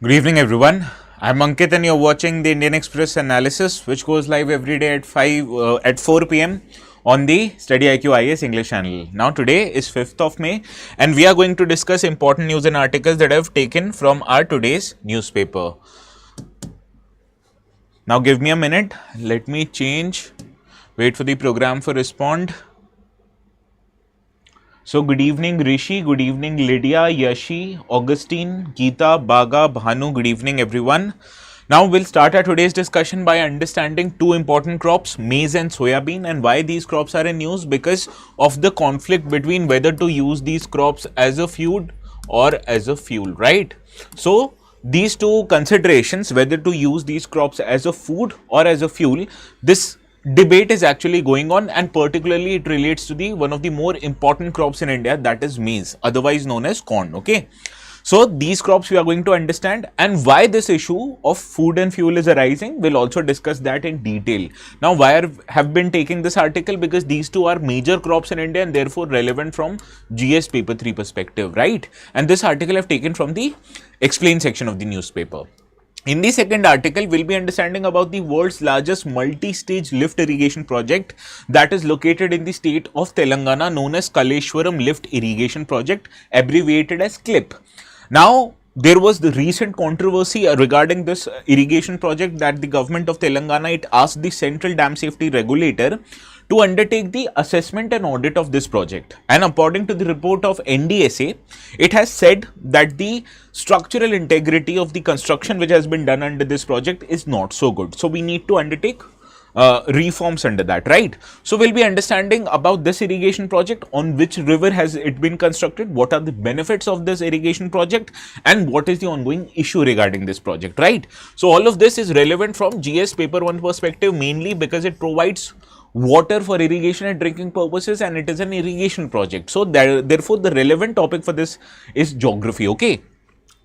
Good evening, everyone. I'm Ankit, and you're watching the Indian Express analysis, which goes live every day at 4 p.m. on the StudyIQ IAS English channel. Now, today is 5th of May, and we are going to discuss important news and articles that I've taken from our today's newspaper. Now, give me a minute. Let me change. Wait for the program for respond. So, good evening, Rishi. Good evening, Lydia, Yashi, Augustine, Geeta, Baga, Bhanu. Good evening, everyone. Now, we'll start our today's discussion by understanding two important crops, maize and soybean, and why these crops are in news because of the conflict between whether to use these crops as a food or as a fuel, right? So, these two considerations, whether to use these crops as a food or as a fuel, this debate is actually going on, and particularly it relates to the one of the more important crops in India, that is maize, otherwise known as corn. Okay, so these crops we are going to understand, and why this issue of food and fuel is arising, we'll also discuss that in detail. Now, why have been taking this article? Because these two are major crops in India and therefore relevant from GS paper 3 perspective, right? And this article I've taken from the explain section of the newspaper. In the second article, we'll be understanding about the world's largest multi-stage lift irrigation project that is located in the state of Telangana, known as Kaleshwaram Lift Irrigation Project, abbreviated as CLIP. Now, there was the recent controversy regarding this irrigation project that the government of Telangana, it asked the Central Dam Safety Regulator to undertake the assessment and audit of this project. And according to the report of NDSA, it has said that the structural integrity of the construction which has been done under this project is not so good. So, we need to undertake reforms under that, right? So, we'll be understanding about this irrigation project, on which river has it been constructed, what are the benefits of this irrigation project, and what is the ongoing issue regarding this project, right? So, all of this is relevant from GS paper 1 perspective, mainly because it provides water for irrigation and drinking purposes, and it is an irrigation project. So, therefore, the relevant topic for this is geography, okay?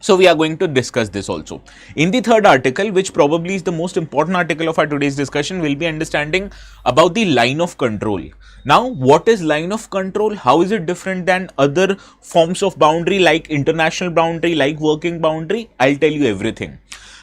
So, we are going to discuss this also. In the third article, which probably is the most important article of our today's discussion, we'll be understanding about the line of control. Now, what is line of control? How is it different than other forms of boundary like international boundary, like working boundary? I'll tell you everything.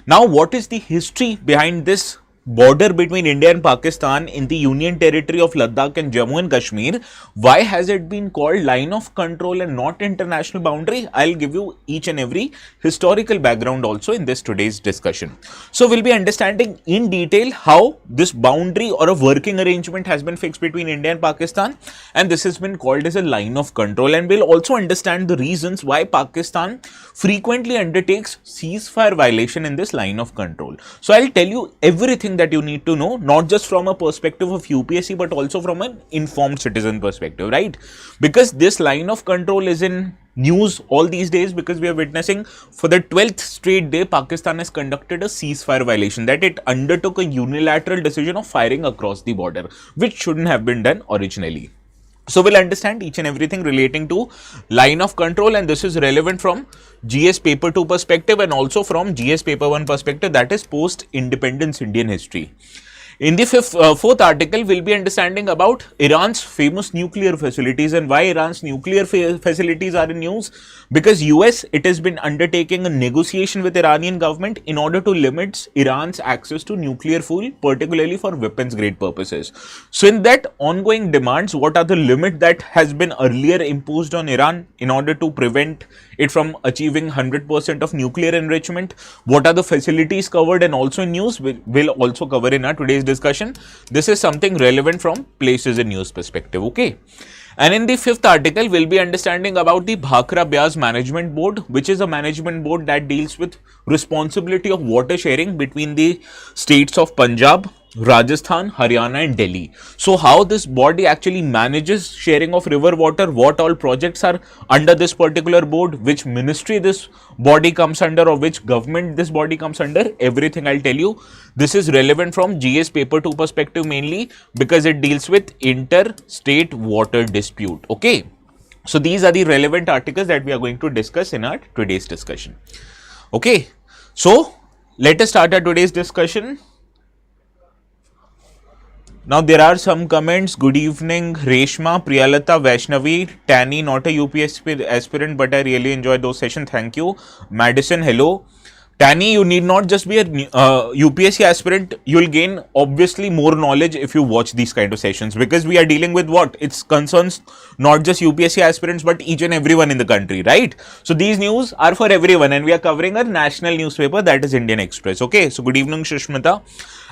Now, what is the history behind this border between India and Pakistan in the Union territory of Ladakh and Jammu and Kashmir? Why has it been called line of control and not international boundary? I'll give you each and every historical background also in this today's discussion. So, we'll be understanding in detail how this boundary or a working arrangement has been fixed between India and Pakistan, and this has been called as a line of control. And we'll also understand the reasons why Pakistan frequently undertakes ceasefire violation in this line of control. So, I'll tell you everything that you need to know, not just from a perspective of UPSC, but also from an informed citizen perspective, right? Because this line of control is in news all these days, because we are witnessing for the 12th straight day, Pakistan has conducted a ceasefire violation, that it undertook a unilateral decision of firing across the border, which shouldn't have been done originally. So, we'll understand each and everything relating to line of control, and this is relevant from GS paper 2 perspective and also from GS paper 1 perspective, that is post independence Indian history. In the fourth article, we'll be understanding about Iran's famous nuclear facilities, and why Iran's nuclear facilities are in news. Because US, it has been undertaking a negotiation with Iranian government in order to limit Iran's access to nuclear fuel, particularly for weapons grade purposes. So, in that ongoing demands, what are the limits that has been earlier imposed on Iran in order to prevent it from achieving 100% of nuclear enrichment? What are the facilities covered? And also in news, we'll also cover in our today's discussion. This is something relevant from places in news perspective, okay? And in the fifth article, we'll be understanding about the Bhakra Byas Management Board, which is a management board that deals with responsibility of water sharing between the states of Punjab, Rajasthan, Haryana and Delhi. So, how this body actually manages sharing of river water, what all projects are under this particular board, which ministry this body comes under, or which government this body comes under, everything I'll tell you. This is relevant from GS paper 2 perspective mainly, because it deals with interstate water dispute, okay. So, these are the relevant articles that we are going to discuss in our today's discussion, okay. So, let us start our today's discussion. Now, there are some comments. Good evening, Reshma, Priyalata, Vaishnavi, Tanny, not a UPSC aspirant, but I really enjoyed those sessions. Thank you. Madison, hello. Tani, you need not just be a UPSC aspirant. You'll gain obviously more knowledge if you watch these kind of sessions, because we are dealing with what? It concerns not just UPSC aspirants but each and everyone in the country, right? So these news are for everyone, and we are covering a national newspaper, that is Indian Express. Okay, so good evening, Shushmita.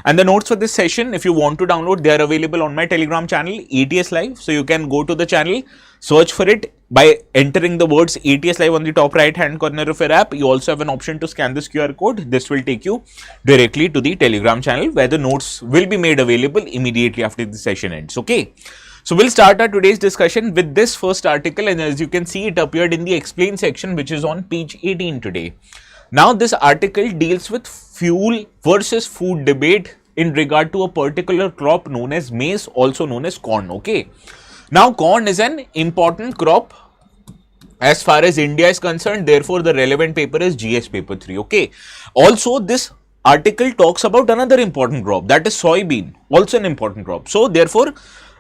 And the notes for this session, if you want to download, they are available on my Telegram channel, ATS Live. So you can go to the channel, search for it by entering the words ATS Live on the top right hand corner of your app. You also have an option to scan this QR code. This will take you directly to the Telegram channel, where the notes will be made available immediately after the session ends. Okay. So we'll start our today's discussion with this first article, and as you can see, it appeared in the explain section, which is on page 18 today. Now this article deals with fuel versus food debate in regard to a particular crop known as maize, also known as corn. Okay. Now corn is an important crop as far as India is concerned, therefore the relevant paper is GS paper 3. Okay. Also this article talks about another important crop, that is soybean, also an important crop. So therefore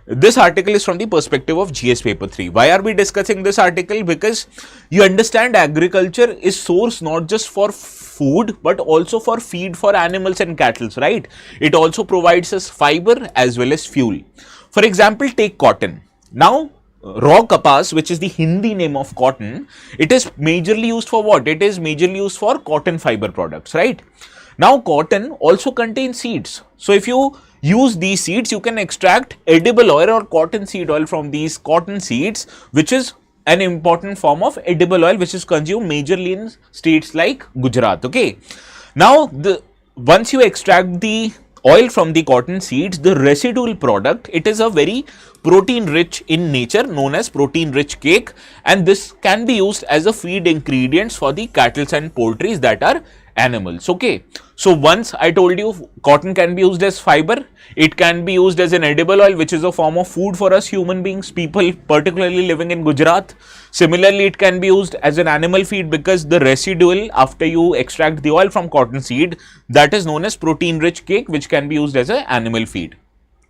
this article is from the perspective of GS paper 3. Why are we discussing this article? Because you understand agriculture is source not just for food but also for feed for animals and cattle, right? It also provides us fiber as well as fuel. For example, take cotton. Now raw kapas, which is the Hindi name of cotton, it is majorly used for what? It is majorly used for cotton fiber products, right? Now cotton also contains seeds. So if you use these seeds, you can extract edible oil or cotton seed oil from these cotton seeds, which is an important form of edible oil which is consumed majorly in states like Gujarat. Okay. Now once you extract the oil from the cotton seeds, the residual product, it is a very protein rich in nature, known as protein rich cake, and this can be used as a feed ingredients for the cattle and poultry that are animals. Okay. So once I told you cotton can be used as fiber, it can be used as an edible oil, which is a form of food for us human beings, people particularly living in Gujarat. Similarly, it can be used as an animal feed, because the residual after you extract the oil from cotton seed, that is known as protein rich cake, which can be used as an animal feed.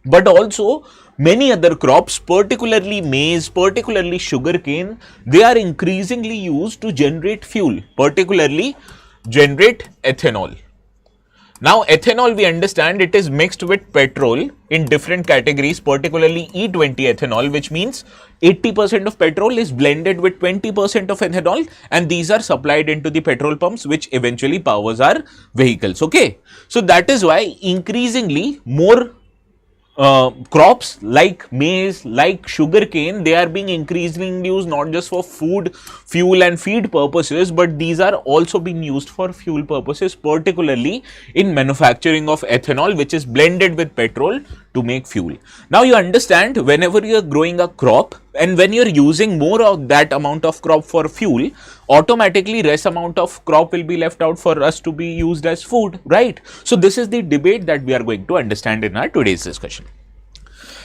But also many other crops, particularly maize, particularly sugarcane, they are increasingly used to generate fuel, particularly generate ethanol. Now ethanol, we understand it is mixed with petrol in different categories, particularly E20 ethanol, which means 80% of petrol is blended with 20% of ethanol, and these are supplied into the petrol pumps, which eventually powers our vehicles. Okay. So that is why increasingly more crops like maize, like sugarcane, they are being increasingly used not just for food, fuel and feed purposes, but these are also being used for fuel purposes, particularly in manufacturing of ethanol, which is blended with petrol to make fuel. Now you understand, whenever you are growing a crop and when you are using more of that amount of crop for fuel, automatically less amount of crop will be left out for us to be used as food, right? So this is the debate that we are going to understand in our today's discussion.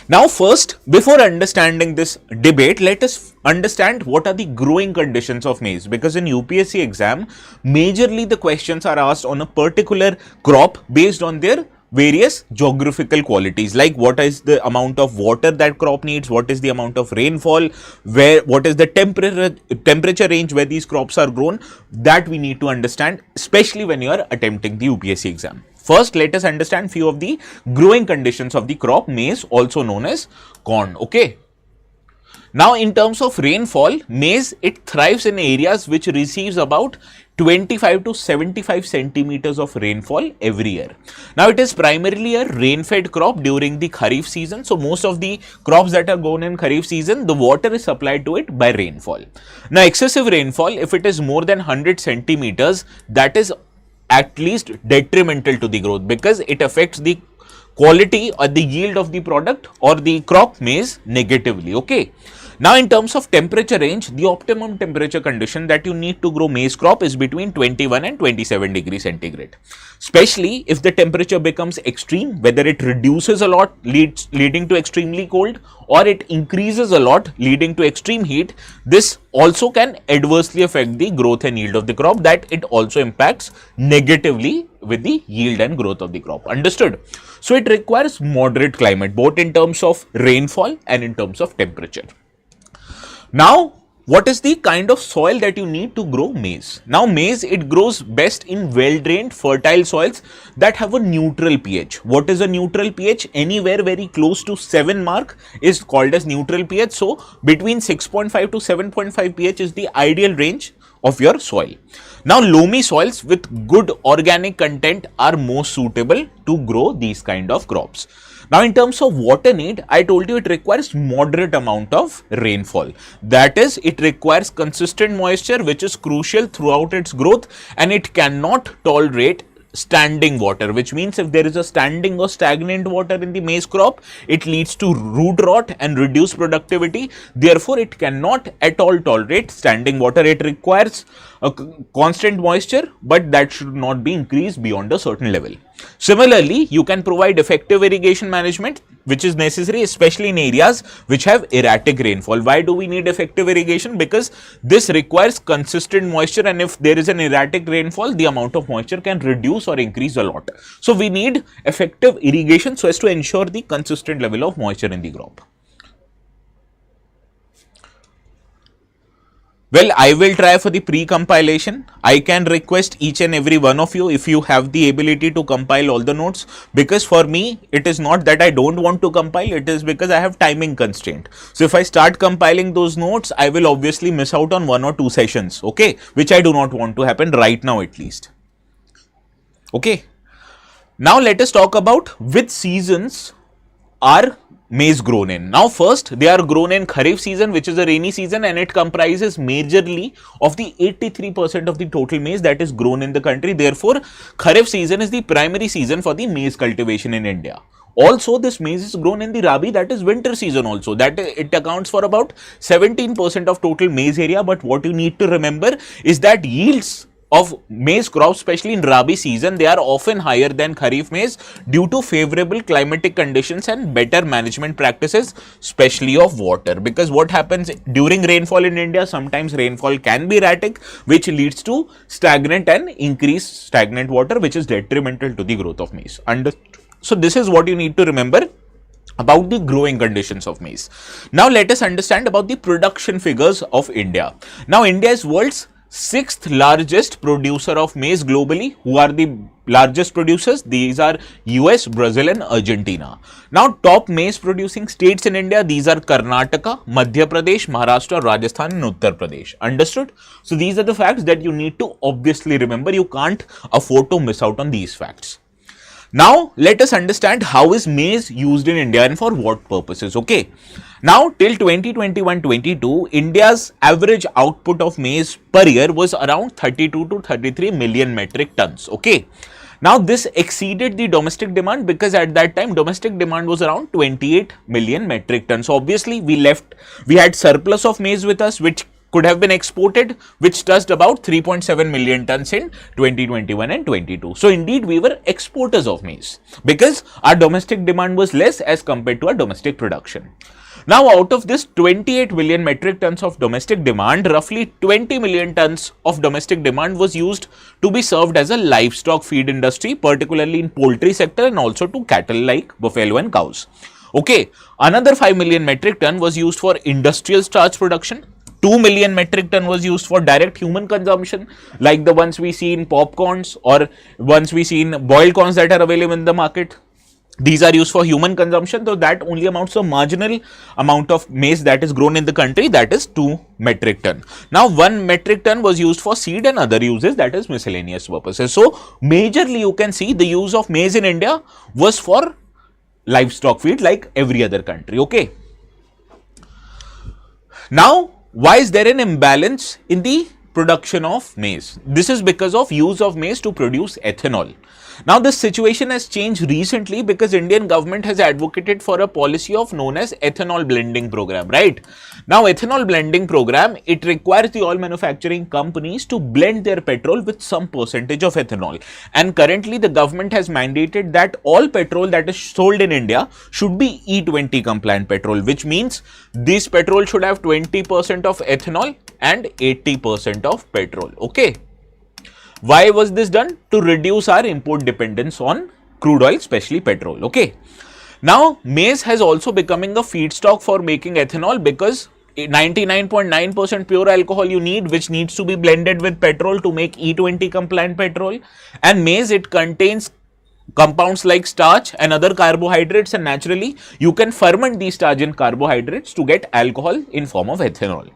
Now first, before understanding this debate, let us understand what are the growing conditions of maize, because in UPSC exam, majorly the questions are asked on a particular crop based on their various geographical qualities, like what is the amount of water that crop needs, what is the amount of rainfall, what is the temperature range where these crops are grown, that we need to understand, especially when you are attempting the UPSC exam. First, let us understand few of the growing conditions of the crop maize, also known as corn. Okay. Now in terms of rainfall, maize, it thrives in areas which receives about 25 to 75 centimeters of rainfall every year. Now it is primarily a rain-fed crop during the Kharif season. So most of the crops that are grown in Kharif season, the water is supplied to it by rainfall. Now excessive rainfall, if it is more than 100 centimeters, that is at least detrimental to the growth, because it affects the quality or the yield of the product or the crop maize negatively. Okay. Now in terms of temperature range, the optimum temperature condition that you need to grow maize crop is between 21 and 27 degrees centigrade. Especially if the temperature becomes extreme, whether it reduces a lot leading to extremely cold, or it increases a lot leading to extreme heat, this also can adversely affect the growth and yield of the crop, that it also impacts negatively with the yield and growth of the crop. Understood? So it requires moderate climate, both in terms of rainfall and in terms of temperature. Now what is the kind of soil that you need to grow maize? Now maize, it grows best in well-drained fertile soils that have a neutral pH. What is a neutral pH? Anywhere very close to 7 mark is called as neutral pH. So between 6.5 to 7.5 pH is the ideal range of your soil. Now loamy soils with good organic content are most suitable to grow these kind of crops. Now in terms of water need, I told you it requires moderate amount of rainfall. That is, it requires consistent moisture which is crucial throughout its growth, and it cannot tolerate standing water, which means if there is a standing or stagnant water in the maize crop, it leads to root rot and reduced productivity. Therefore, it cannot at all tolerate standing water. It requires a constant moisture, but that should not be increased beyond a certain level. Similarly, you can provide effective irrigation management, which is necessary especially in areas which have erratic rainfall. Why do we need effective irrigation? Because this requires consistent moisture, and if there is an erratic rainfall, the amount of moisture can reduce or increase a lot. So we need effective irrigation so as to ensure the consistent level of moisture in the crop. Well, I will try for the pre-compilation. I can request each and every one of you if you have the ability to compile all the notes, because for me, it is not that I don't want to compile, it is because I have timing constraint. So if I start compiling those notes, I will obviously miss out on 1 or 2 sessions, okay, which I do not want to happen right now at least. Okay. Now let us talk about which seasons are maize grown in. Now first, they are grown in Kharif season, which is a rainy season, and it comprises majorly of the 83% of the total maize that is grown in the country. Therefore, Kharif season is the primary season for the maize cultivation in India. Also, this maize is grown in the Rabi, that is winter season also. That it accounts for about 17% of total maize area. But what you need to remember is that yields of maize crops, especially in Rabi season, they are often higher than Kharif maize due to favorable climatic conditions and better management practices, especially of water. Because what happens during rainfall in India, sometimes rainfall can be erratic, which leads to stagnant and increased stagnant water, which is detrimental to the growth of maize. So this is what you need to remember about the growing conditions of maize. Now let us understand about the production figures of India. Now India is world's 6th largest producer of maize globally. Who are the largest producers? These are US, Brazil and Argentina. Now top maize producing states in India, these are Karnataka, Madhya Pradesh, Maharashtra, Rajasthan and Uttar Pradesh. Understood? So these are the facts that you need to obviously remember. You can't afford to miss out on these facts. Now let us understand how is maize used in India and for what purposes. Okay. Now till 2021-22, India's average output of maize per year was around 32 to 33 million metric tons. Okay. Now this exceeded the domestic demand because at that time domestic demand was around 28 million metric tons. So obviously we had surplus of maize with us, which could have been exported, which touched about 3.7 million tons in 2021 and 22. So indeed we were exporters of maize because our domestic demand was less as compared to our domestic production. Now out of this 28 million metric tons of domestic demand, roughly 20 million tons of domestic demand was used to be served as a livestock feed industry, particularly in poultry sector and also to cattle like buffalo and cows. Okay, another 5 million metric ton was used for industrial starch production. 2 million metric ton was used for direct human consumption, like the ones we see in popcorns or ones we see in boiled corns that are available in the market. These are used for human consumption, though that only amounts to a marginal amount of maize that is grown in the country, that is 2 metric ton. Now 1 metric ton was used for seed and other uses, that is miscellaneous purposes. So majorly you can see the use of maize in India was for livestock feed like every other country. Okay. Now why is there an imbalance in the production of maize? This is because of use of maize to produce ethanol. Now this situation has changed recently because Indian government has advocated for a policy of known as ethanol blending program, right? Now ethanol blending program, it requires the oil manufacturing companies to blend their petrol with some percentage of ethanol, and currently the government has mandated that all petrol that is sold in India should be E20 compliant petrol, which means this petrol should have 20% of ethanol and 80% of petrol. Okay. Why was this done? To reduce our import dependence on crude oil, especially petrol. Okay. Now, maize has also becoming a feedstock for making ethanol because 99.9% pure alcohol you need, which needs to be blended with petrol to make E20 compliant petrol. And maize, it contains compounds like starch and other carbohydrates, and naturally you can ferment these starch and carbohydrates to get alcohol in form of ethanol.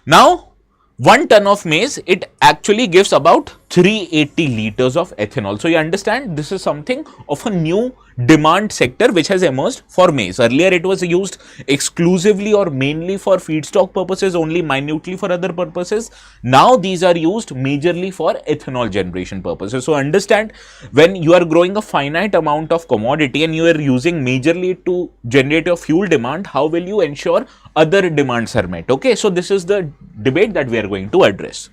Now, 1 ton of maize, it actually gives about 380 liters of ethanol. So you understand, this is something of a new demand sector which has emerged for maize. Earlier it was used exclusively or mainly for feedstock purposes, only minutely for other purposes. Now these are used majorly for ethanol generation purposes. So understand, when you are growing a finite amount of commodity and you are using majorly to generate your fuel demand, how will you ensure other demands are met? Okay, so this is the debate that we are going to address.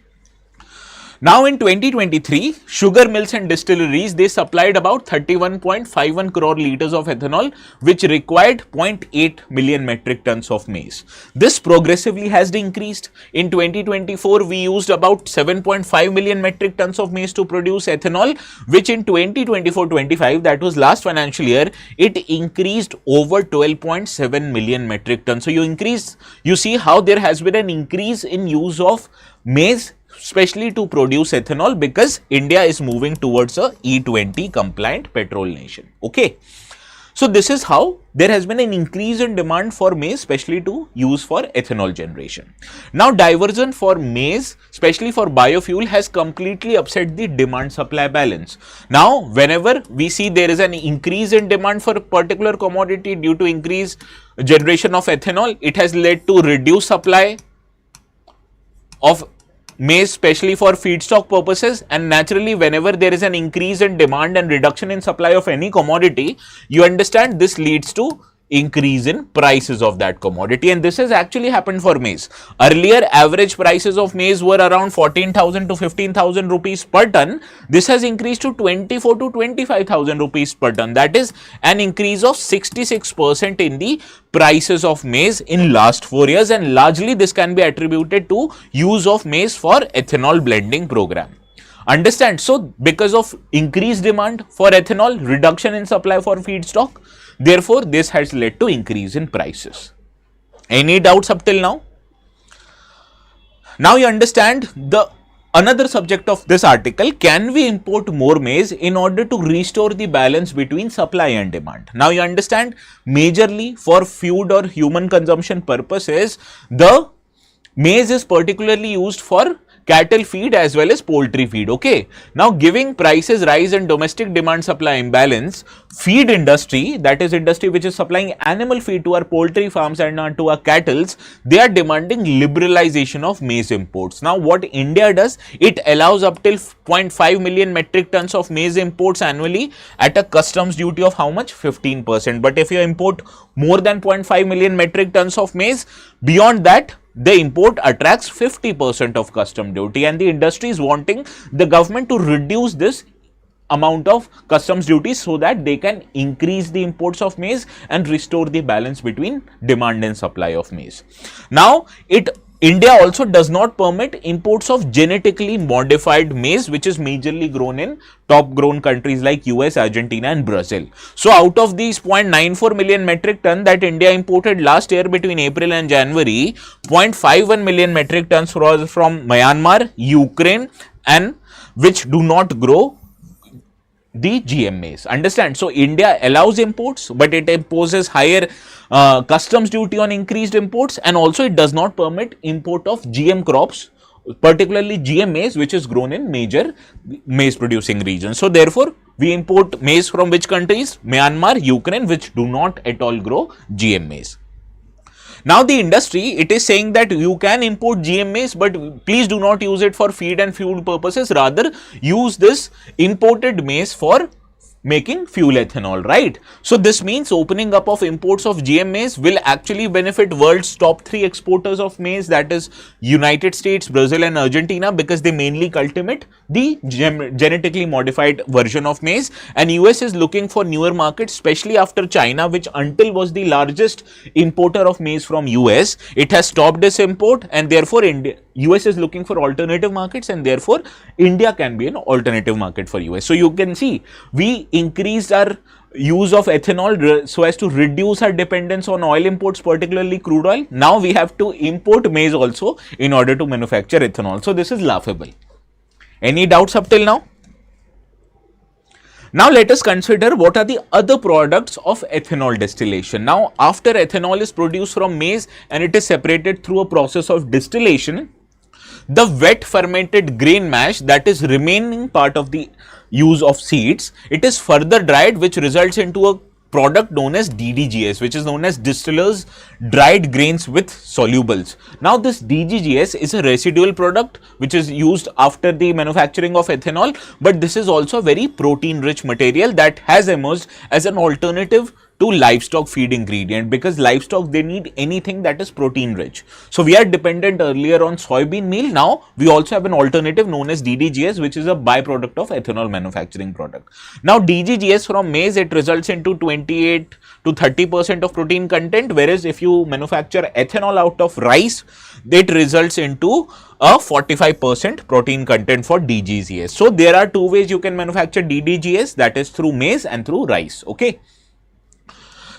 Now in 2023, sugar mills and distilleries, they supplied about 31.51 crore liters of ethanol, which required 0.8 million metric tons of maize. This progressively has increased. In 2024, we used about 7.5 million metric tons of maize to produce ethanol, which in 2024-25, that was last financial year, it increased over 12.7 million metric tons. So you see how there has been an increase in use of maize, especially to produce ethanol, because India is moving towards a E20 compliant petrol nation. Okay. So this is how there has been an increase in demand for maize, especially to use for ethanol generation. Now diversion for maize, especially for biofuel, has completely upset the demand supply balance. Now whenever we see there is an increase in demand for a particular commodity due to increased generation of ethanol, it has led to reduced supply of maize, especially for feedstock purposes, and naturally whenever there is an increase in demand and reduction in supply of any commodity, you understand this leads to increase in prices of that commodity, and this has actually happened for maize. Earlier average prices of maize were around 14,000 to 15,000 rupees per ton. This has increased to 24 to 25,000 rupees per ton. That is an increase of 66% in the prices of maize in last 4 years, and largely this can be attributed to use of maize for ethanol blending program. Understand? So because of increased demand for ethanol, reduction in supply for feedstock, therefore this has led to increase in prices. Any doubts up till now? Now you understand the another subject of this article: can we import more maize in order to restore the balance between supply and demand? Now you understand, majorly for food or human consumption purposes, the maize is particularly used for cattle feed as well as poultry feed. Okay. Now giving prices rise and domestic demand supply imbalance, feed industry, that is industry which is supplying animal feed to our poultry farms and to our cattle, they are demanding liberalization of maize imports. Now what India does, it allows up till 0.5 million metric tons of maize imports annually at a customs duty of how much? 15%. But if you import more than 0.5 million metric tons of maize, beyond that the import attracts 50% of custom duty, and the industry is wanting the government to reduce this amount of customs duties so that they can increase the imports of maize and restore the balance between demand and supply of maize. Now India also does not permit imports of genetically modified maize, which is majorly grown in top grown countries like US, Argentina and Brazil. So out of these 0.94 million metric ton that India imported last year between April and January, 0.51 million metric tons was from Myanmar, Ukraine, and which do not grow the GM maize. Understand? So India allows imports, but it imposes higher customs duty on increased imports, and also it does not permit import of GM crops, particularly GM maize, which is grown in major maize producing regions. So therefore we import maize from which countries? Myanmar, Ukraine, which do not at all grow GM maize. Now the industry, it is saying that you can import GM maize, but please do not use it for feed and fuel purposes, rather use this imported maize for making fuel ethanol, right? So this means opening up of imports of GM maize will actually benefit world's top 3 exporters of maize, that is United States, Brazil and Argentina, because they mainly cultivate the genetically modified version of maize, and US is looking for newer markets, especially after China, which until was the largest importer of maize from US. It has stopped this import, and therefore US is looking for alternative markets, and therefore India can be an alternative market for US. So you can see, we increased our use of ethanol so as to reduce our dependence on oil imports, particularly crude oil. Now we have to import maize also in order to manufacture ethanol. So this is laughable. Any doubts up till now? Now let us consider what are the other products of ethanol distillation. Now after ethanol is produced from maize and it is separated through a process of distillation, the wet fermented grain mash, that is remaining part of the use of seeds, it is further dried, which results into a product known as DDGS, which is known as distillers dried grains with solubles. Now this DDGS is a residual product which is used after the manufacturing of ethanol, but this is also a very protein rich material that has emerged as an alternative to livestock feed ingredient, because livestock, they need anything that is protein rich. So we are dependent earlier on soybean meal. Now we also have an alternative known as DDGS, which is a byproduct of ethanol manufacturing product. Now DDGS from maize, it results into 28 to 30% of protein content, whereas if you manufacture ethanol out of rice, it results into a 45% protein content for DDGS. So there are two ways you can manufacture DDGS, that is through maize and through rice. Okay.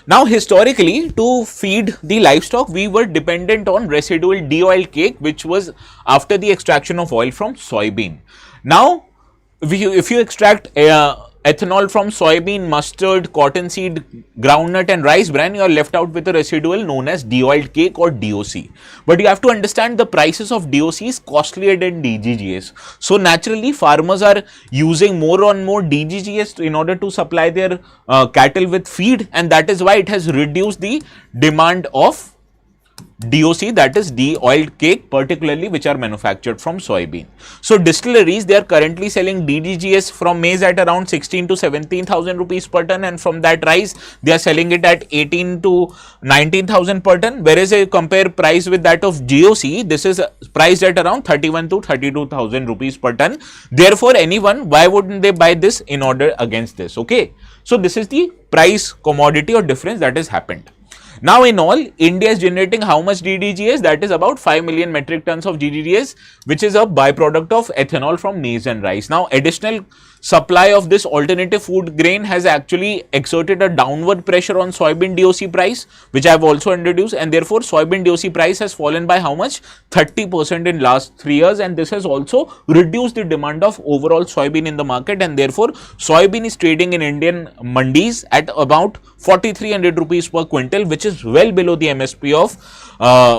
Now historically, to feed the livestock, we were dependent on residual de-oiled cake, which was after the extraction of oil from soybean. Now if you extract ethanol from soybean, mustard, cottonseed, groundnut and rice bran, you are left out with a residual known as de-oiled cake or DOC. But you have to understand the prices of DOC is costlier than DDGS. So naturally farmers are using more and more DDGS in order to supply their cattle with feed, and that is why it has reduced the demand of DOC, that is de-oiled cake, particularly which are manufactured from soybean. So distilleries, they are currently selling DDGS from maize at around 16 to 17,000 rupees per ton, and from that rice they are selling it at 18 to 19,000 per ton, whereas if you compare price with that of GOC, this is priced at around 31 to 32,000 rupees per ton. Therefore anyone, why wouldn't they buy this in order against this? Okay, so this is the price commodity or difference that has happened. Now in all, India is generating how much DDGS? That is about 5 million metric tons of DDGS, which is a byproduct of ethanol from maize and rice. Now additional supply of this alternative food grain has actually exerted a downward pressure on soybean DOC price, which I have also introduced, and therefore soybean DOC price has fallen by how much? 30% in last 3 years, and this has also reduced the demand of overall soybean in the market, and therefore soybean is trading in Indian mandis at about 4,300 rupees per quintal, which is well below the MSP of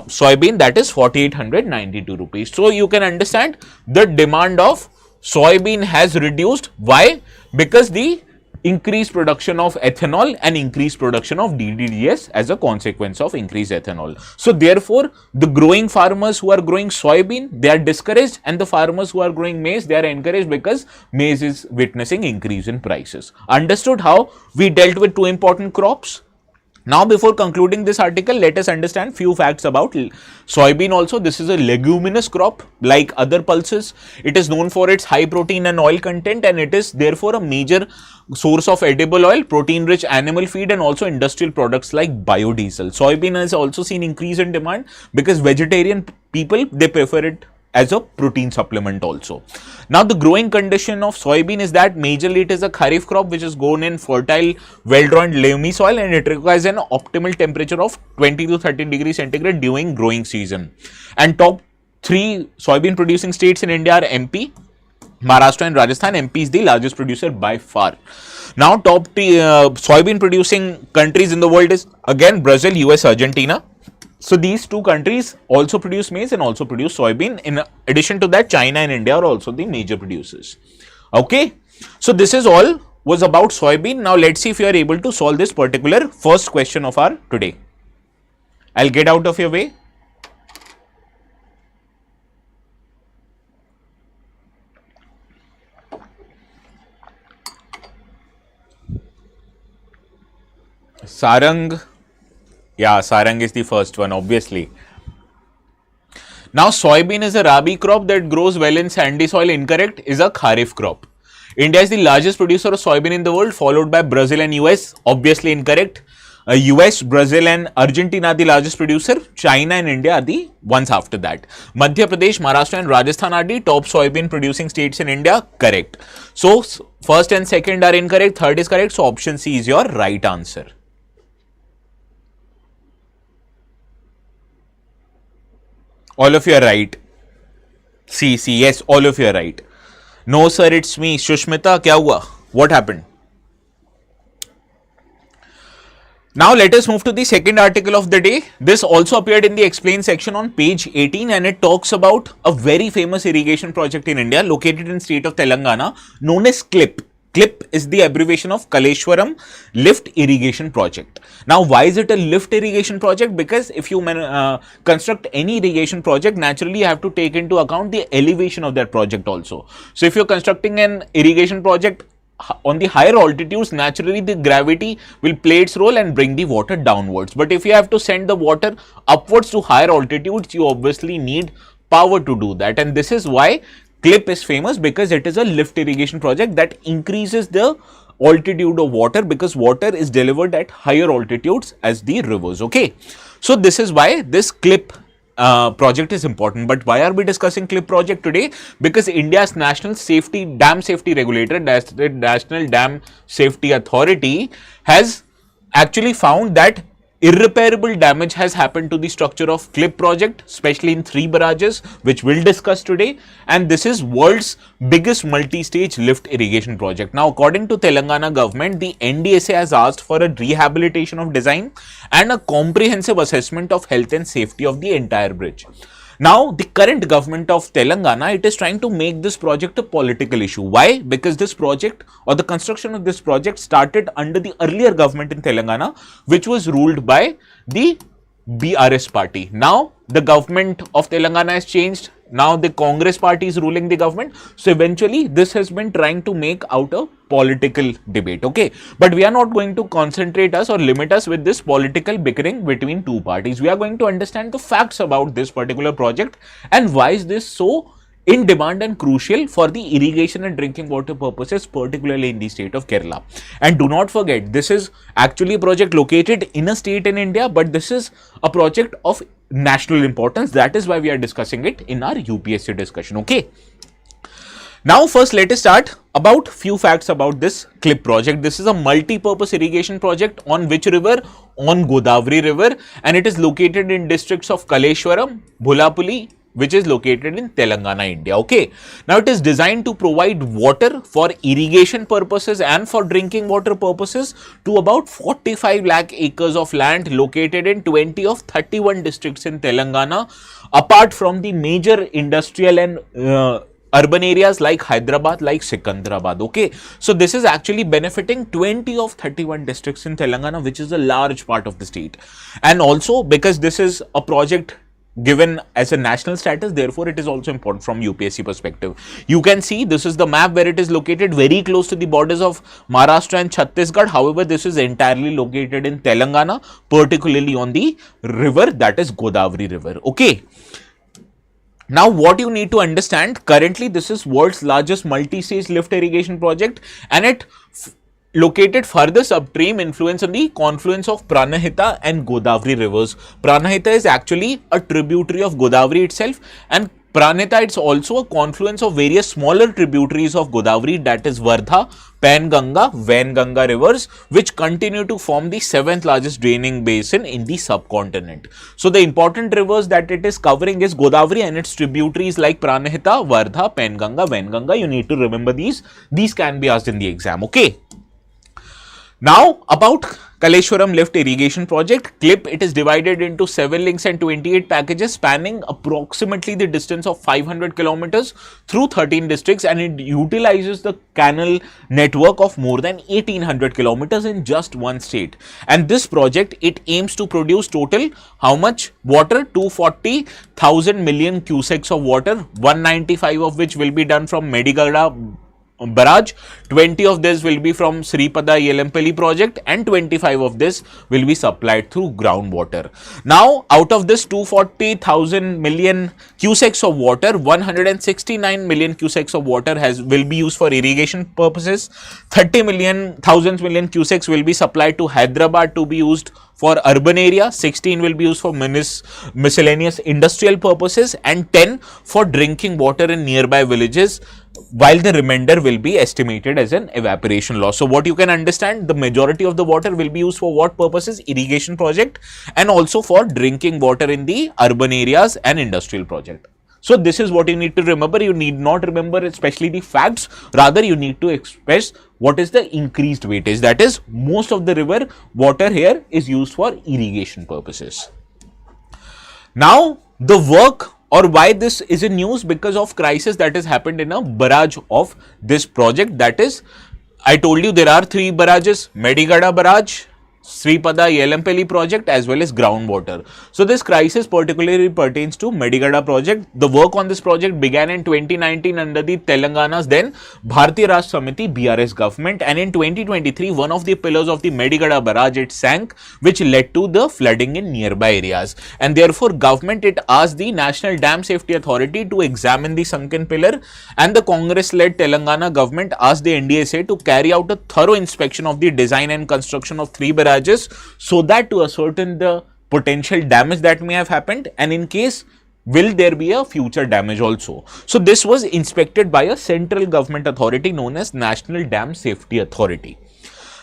soybean, that is 4,892 rupees. So you can understand the demand of soybean has reduced. Why? Because the increased production of ethanol and increased production of DDGS as a consequence of increased ethanol. So therefore the growing farmers who are growing soybean, they are discouraged, and the farmers who are growing maize, they are encouraged, because maize is witnessing increase in prices. Understood how we dealt with two important crops? Now before concluding this article, let us understand few facts about soybean also. This is a leguminous crop like other pulses. It is known for its high protein and oil content, and it is therefore a major source of edible oil, protein rich animal feed, and also industrial products like biodiesel. Soybean has also seen increase in demand because vegetarian people, they prefer it as a protein supplement also. Now the growing condition of soybean is that majorly it is a kharif crop which is grown in fertile, well-drained loamy soil, and it requires an optimal temperature of 20 to 30 degrees centigrade during growing season. And top 3 soybean producing states in India are MP, Maharashtra and Rajasthan. MP is the largest producer by far. Now top soybean producing countries in the world is again Brazil, US, Argentina. So these two countries also produce maize and also produce soybean. In addition to that, China and India are also the major producers. Okay, so this is all was about soybean. Now let's see if you are able to solve this particular first question of our today. I'll get out of your way. Sarang. Yeah, sarang is the first one, obviously. Now, soybean is a rabi crop that grows well in sandy soil. Incorrect, is a kharif crop. India is the largest producer of soybean in the world, followed by Brazil and US. Obviously incorrect. US, Brazil and Argentina are the largest producer. China and India are the ones after that. Madhya Pradesh, Maharashtra and Rajasthan are the top soybean producing states in India. Correct. So first and second are incorrect, third is correct. So option C is your right answer. All of you are right. C, yes, all of you are right. No sir, it's me. Shushmita, kya hua? What happened? Now let us move to the second article of the day. This also appeared in the explain section on page 18 and it talks about a very famous irrigation project in India located in state of Telangana known as CLIP. CLIP is the abbreviation of Kaleshwaram Lift Irrigation Project. Now, why is it a lift irrigation project? Because if you construct any irrigation project, naturally you have to take into account the elevation of that project also. So, if you're constructing an irrigation project on the higher altitudes, naturally the gravity will play its role and bring the water downwards. But if you have to send the water upwards to higher altitudes, you obviously need power to do that. And this is why CLIP is famous, because it is a lift irrigation project that increases the altitude of water, because water is delivered at higher altitudes as the rivers. Okay, so this is why this CLIP project is important. But why are we discussing CLIP project today? Because India's national dam safety regulator, the National Dam Safety Authority, has actually found that irreparable damage has happened to the structure of CLIP project, especially in 3 barrages, which we'll discuss today. And this is world's biggest multi-stage lift irrigation project. Now, according to Telangana government, the NDSA has asked for a rehabilitation of design and a comprehensive assessment of health and safety of the entire bridge. Now, the current government of Telangana, it is trying to make this project a political issue. Why? Because this project or the construction of this project started under the earlier government in Telangana, which was ruled by the BRS party. Now, the government of Telangana has changed. Now, the Congress party is ruling the government. So, eventually, this has been trying to make out a political debate. Okay, but we are not going to concentrate us or limit us with this political bickering between 2 parties. We are going to understand the facts about this particular project and why is this so in demand and crucial for the irrigation and drinking water purposes, particularly in the state of Kerala. And do not forget, this is actually a project located in a state in India, but this is a project of national importance. That is why we are discussing it in our UPSC discussion. Okay. Now, first let us start about few facts about this CLIP project. This is a multi-purpose irrigation project on which river? On Godavari river, and it is located in districts of Kaleshwaram, Bhulapuli, which is located in Telangana, India. Okay. Now, it is designed to provide water for irrigation purposes and for drinking water purposes to about 45 lakh acres of land located in 20 of 31 districts in Telangana, apart from the major industrial and urban areas like Hyderabad, like Sikandrabad. Okay, so this is actually benefiting 20 of 31 districts in Telangana, which is a large part of the state. And also because this is a project given as a national status, therefore it is also important from UPSC perspective. You can see this is the map where it is located very close to the borders of Maharashtra and Chhattisgarh. However, this is entirely located in Telangana, particularly on the river, that is Godavari river. Okay. Now, what you need to understand, currently this is world's largest multi-stage lift irrigation project, and it located furthest upstream influence on the confluence of Pranahita and Godavari rivers. Pranahita is actually a tributary of Godavari itself, and Pranahita is also a confluence of various smaller tributaries of Godavari, that is Vardha, Panganga, Vainganga rivers, which continue to form the 7th largest draining basin in the subcontinent. So, the important rivers that it is covering is Godavari and its tributaries like Pranahita, Vardha, Panganga, Vainganga. You need to remember these. These can be asked in the exam. Okay. Now, about Kaleshwaram Lift Irrigation Project, CLIP, it is divided into 7 links and 28 packages spanning approximately the distance of 500 kilometers through 13 districts, and it utilizes the canal network of more than 1800 kilometers in just one state. And this project, it aims to produce total how much water? 240,000 million cusecs of water, 195 of which will be done from Medigada barrage. 20 of this will be from Sripada Yelampally project, and 25 of this will be supplied through groundwater. Now, out of this 240,000 million cusecs of water, 169 million cusecs of water will be used for irrigation purposes. 30 million cusecs will be supplied to Hyderabad to be used for urban area, 16 will be used for miscellaneous industrial purposes, and 10 for drinking water in nearby villages, while the remainder will be estimated as an evaporation loss. So what you can understand, the majority of the water will be used for what purposes? Irrigation project, and also for drinking water in the urban areas and industrial project. So this is what you need to remember. You need not remember especially the facts, rather you need to express what is the increased weightage. That is, most of the river water here is used for irrigation purposes. Now, the work, or why this is in news, because of crisis that has happened in a barrage of this project. That is, I told you there are 3 barrages: Medigada barrage, Sripada Yelampally project, as well as groundwater. So this crisis particularly pertains to Medigada project. The work on this project began in 2019 under the Telangana's then Bharatiya Rashtra Samiti BRS government, and in 2023 one of the pillars of the Medigada barrage, it sank, which led to the flooding in nearby areas, and therefore government, it asked the National Dam Safety Authority to examine the sunken pillar, and the Congress-led Telangana government asked the NDSA to carry out a thorough inspection of the design and construction of 3 barrages, so that to ascertain the potential damage that may have happened, and in case will there be a future damage also. So this was inspected by a central government authority known as National Dam Safety Authority.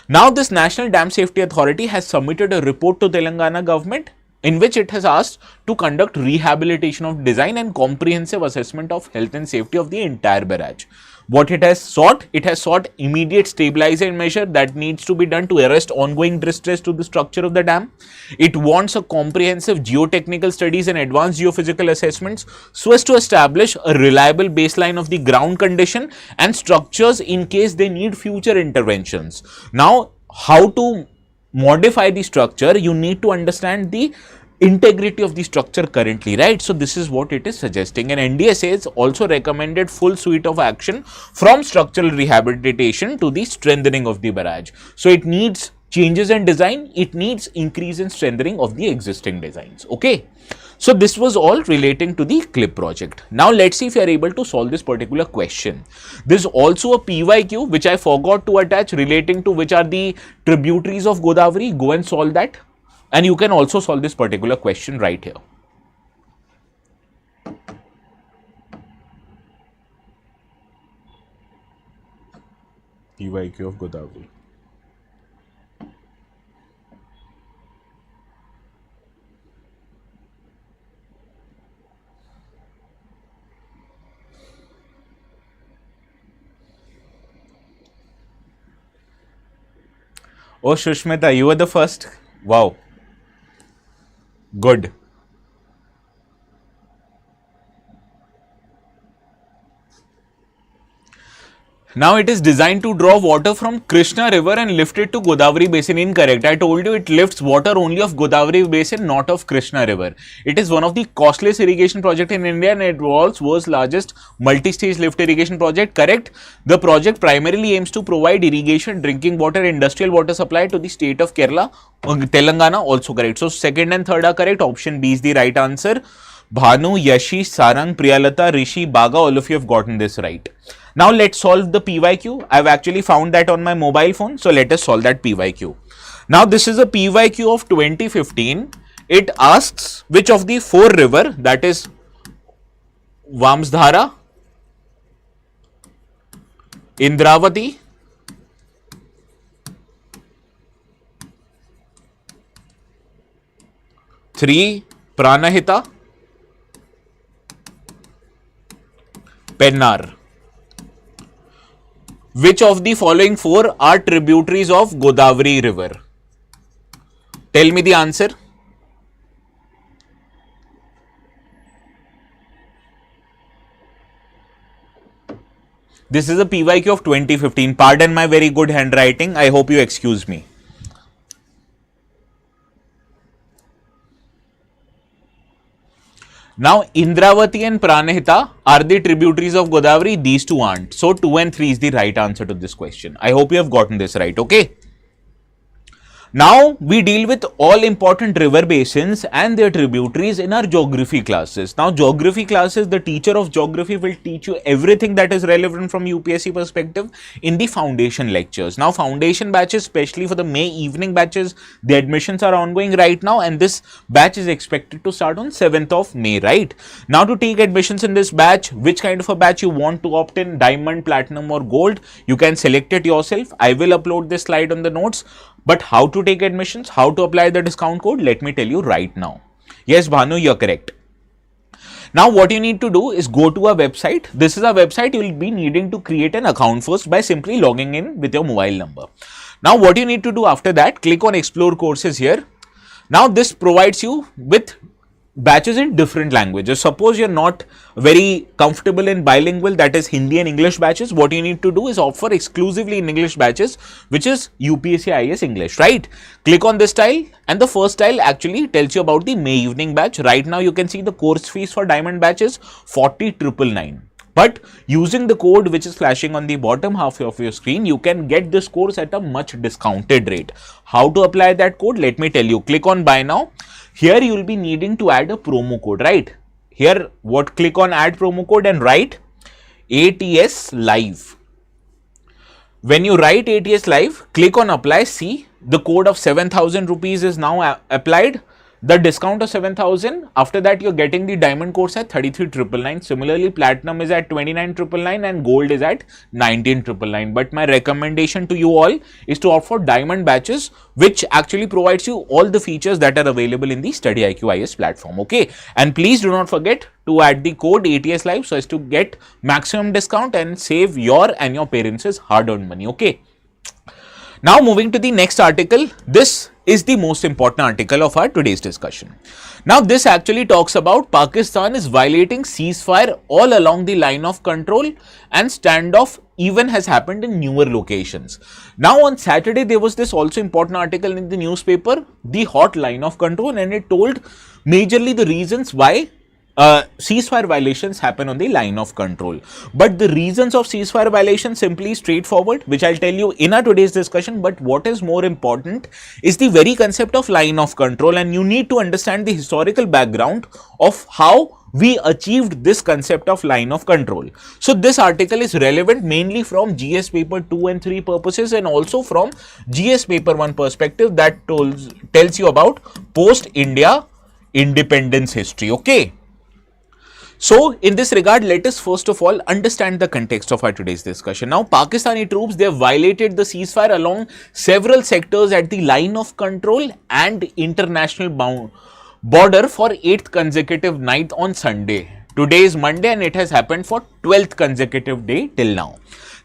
Now this National Dam Safety Authority has submitted a report to Telangana government, in which it has asked to conduct rehabilitation of design and comprehensive assessment of health and safety of the entire barrage. What it has sought immediate stabilization measure that needs to be done to arrest ongoing distress to the structure of the dam. It wants a comprehensive geotechnical studies and advanced geophysical assessments so as to establish a reliable baseline of the ground condition and structures in case they need future interventions. Now, how to modify the structure? You need to understand the integrity of the structure currently, right? So this is what it is suggesting, and NDSA has also recommended full suite of action from structural rehabilitation to the strengthening of the barrage. So it needs changes in design, it needs increase in strengthening of the existing designs. Okay, so this was all relating to the CLIP project. Now let's see if you are able to solve this particular question. There is also a PYQ which I forgot to attach, relating to which are the tributaries of Godavari. Go and solve that. And you can also solve this particular question right here. PYQ of Godavari. Oh, Shushmita, you were the first. Wow. Good. Now it is designed to draw water from Krishna river and lift it to Godavari basin. Incorrect. I told you it lifts water only of Godavari basin, not of Krishna river. It is one of the costliest irrigation project in India, and it involves world's largest multi-stage lift irrigation project. Correct. The project primarily aims to provide irrigation, drinking water, industrial water supply to the state of Kerala. Telangana also correct. So second and third are correct. Option B is the right answer. Bhanu, Yashi, Sarang, Priyalata, Rishi, Baga, all of you have gotten this right. Now let's solve the PYQ. I've actually found that on my mobile phone. So let us solve that PYQ. Now this is a PYQ of 2015. It asks which of the 4 river, that is Vamsdhara, Indravati, three Pranahita, Pennar. Which of the following 4 are tributaries of Godavari river? Tell me the answer. This is a PYQ of 2015. Pardon my very good handwriting. I hope you excuse me. Now, Indravati and Pranahita are the tributaries of Godavari. These two aren't. So, 2 and 3 is the right answer to this question. I hope you have gotten this right. Okay. Now, we deal with all important river basins and their tributaries in our geography classes. Now, geography classes, the teacher of geography will teach you everything that is relevant from UPSC perspective in the foundation lectures. Now, foundation batches, especially for the May evening batches, the admissions are ongoing right now, and this batch is expected to start on 7th of May, right? Now, to take admissions in this batch, which kind of a batch you want to opt in, diamond, platinum or gold, you can select it yourself. I will upload this slide on the notes. But how to take admissions, how to apply the discount code, let me tell you right now. Yes, Bhanu, you're correct. Now, what you need to do is go to a website. This is a website you will be needing to create an account first by simply logging in with your mobile number. Now, what you need to do after that, click on Explore Courses here. Now, this provides you with batches in different languages. Suppose you're not very comfortable in bilingual, that is Hindi and English batches, what you need to do is opt for exclusively in English batches, which is UPSC IAS English, right? Click on this tile, and the first tile actually tells you about the May evening batch. Right now you can see the course fees for diamond batches 40,999. But using the code which is flashing on the bottom half of your screen, you can get this course at a much discounted rate. How to apply that code? Let me tell you. Click on buy now. Here you will be needing to add a promo code, right? Here, click on add promo code and write ATS live. When you write ATS live, click on apply. See, the code of 7,000 rupees is now applied. The discount of 7,000, after that you're getting the diamond course at 33,999. Similarly, platinum is at 29,999 and gold is at 19,999. But my recommendation to you all is to opt for diamond batches, which actually provides you all the features that are available in the StudyIQ IAS platform. Okay, and please do not forget to add the code ATS live so as to get maximum discount and save your and your parents' hard-earned money. Okay. Now moving to the next article, this is the most important article of our today's discussion. Now this actually talks about Pakistan is violating ceasefire all along the line of control, and standoff even has happened in newer locations. Now on Saturday there was this also important article in the newspaper, the hot line of control, and it told majorly the reasons why ceasefire violations happen on the line of control. But the reasons of ceasefire violations simply straightforward, which I'll tell you in our today's discussion. But what is more important is the very concept of line of control, and you need to understand the historical background of how we achieved this concept of line of control. So this article is relevant mainly from GS paper 2 and 3 purposes, and also from GS paper 1 perspective that tells you about post-India independence history. Okay. So, in this regard, let us first of all understand the context of our today's discussion. Now, Pakistani troops, they have violated the ceasefire along several sectors at the line of control and international border for 8th consecutive night on Sunday. Today is Monday and it has happened for 12th consecutive day till now.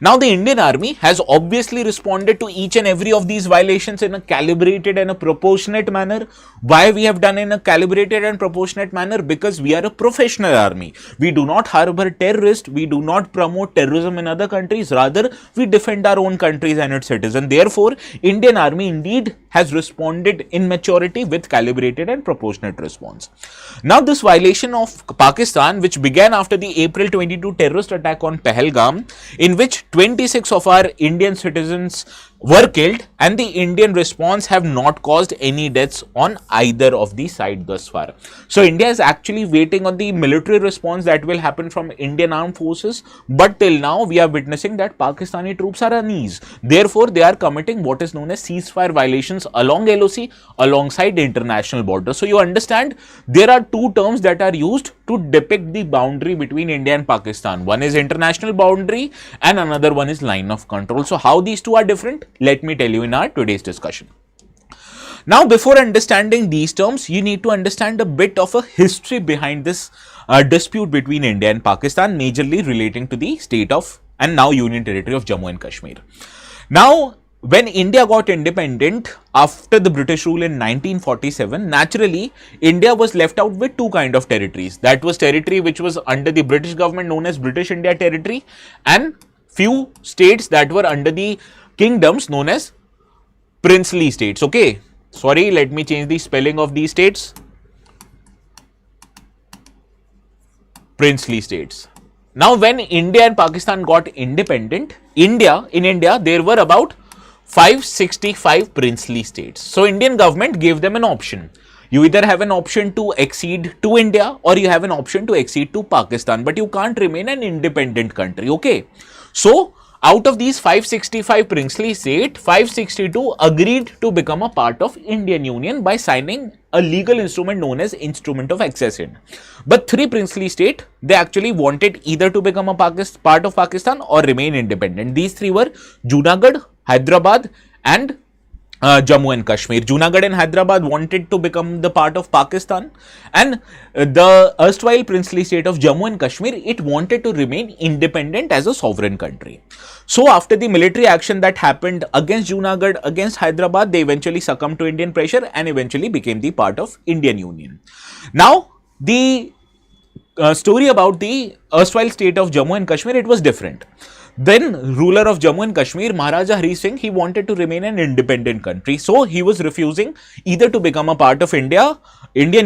Now, the Indian Army has obviously responded to each and every of these violations in a calibrated and a proportionate manner. Why we have done in a calibrated and proportionate manner? Because we are a professional army. We do not harbor terrorists. We do not promote terrorism in other countries. Rather, we defend our own countries and its citizens. Therefore, Indian Army indeed has responded in maturity with calibrated and proportionate response. Now, this violation of Pakistan, which began after the April 22 terrorist attack on Pahalgam, in which 26 of our Indian citizens were killed, and the Indian response have not caused any deaths on either of the side thus far. So India is actually waiting on the military response that will happen from Indian armed forces, but till now we are witnessing that Pakistani troops are unease. Therefore, they are committing what is known as ceasefire violations along LOC alongside the international border. So you understand there are two terms that are used to depict the boundary between India and Pakistan. One is international boundary and another one is line of control. So how these two are different? Let me tell you in our today's discussion. Now, before understanding these terms, you need to understand a bit of a history behind this dispute between India and Pakistan, majorly relating to the state of and now Union Territory of Jammu and Kashmir. Now, when India got independent after the British rule in 1947, naturally, India was left out with two kinds of territories. That was territory which was under the British government known as British India Territory, and few states that were under the kingdoms known as princely states. Okay, sorry, let me change the spelling of these states. princely states. Now, when India and Pakistan got independent, in India, there were about 565 princely states. So, Indian government gave them an option. You either have an option to accede to India or you have an option to accede to Pakistan, but you can't remain an independent country, okay? So, out of these 565 princely states, 562 agreed to become a part of Indian Union by signing a legal instrument known as Instrument of Accession. But 3 princely states, they actually wanted either to become a part of Pakistan or remain independent. These 3 were Junagadh, Hyderabad and Jammu and Kashmir. Junagadh and Hyderabad wanted to become the part of Pakistan, and the erstwhile princely state of Jammu and Kashmir, it wanted to remain independent as a sovereign country. So after the military action that happened against Junagadh, against Hyderabad, they eventually succumbed to Indian pressure and eventually became the part of Indian Union. Now the story about the erstwhile state of Jammu and Kashmir, it was different. Then ruler of Jammu and Kashmir, Maharaja Hari Singh, he wanted to remain an independent country. So he was refusing either to become a part of Indian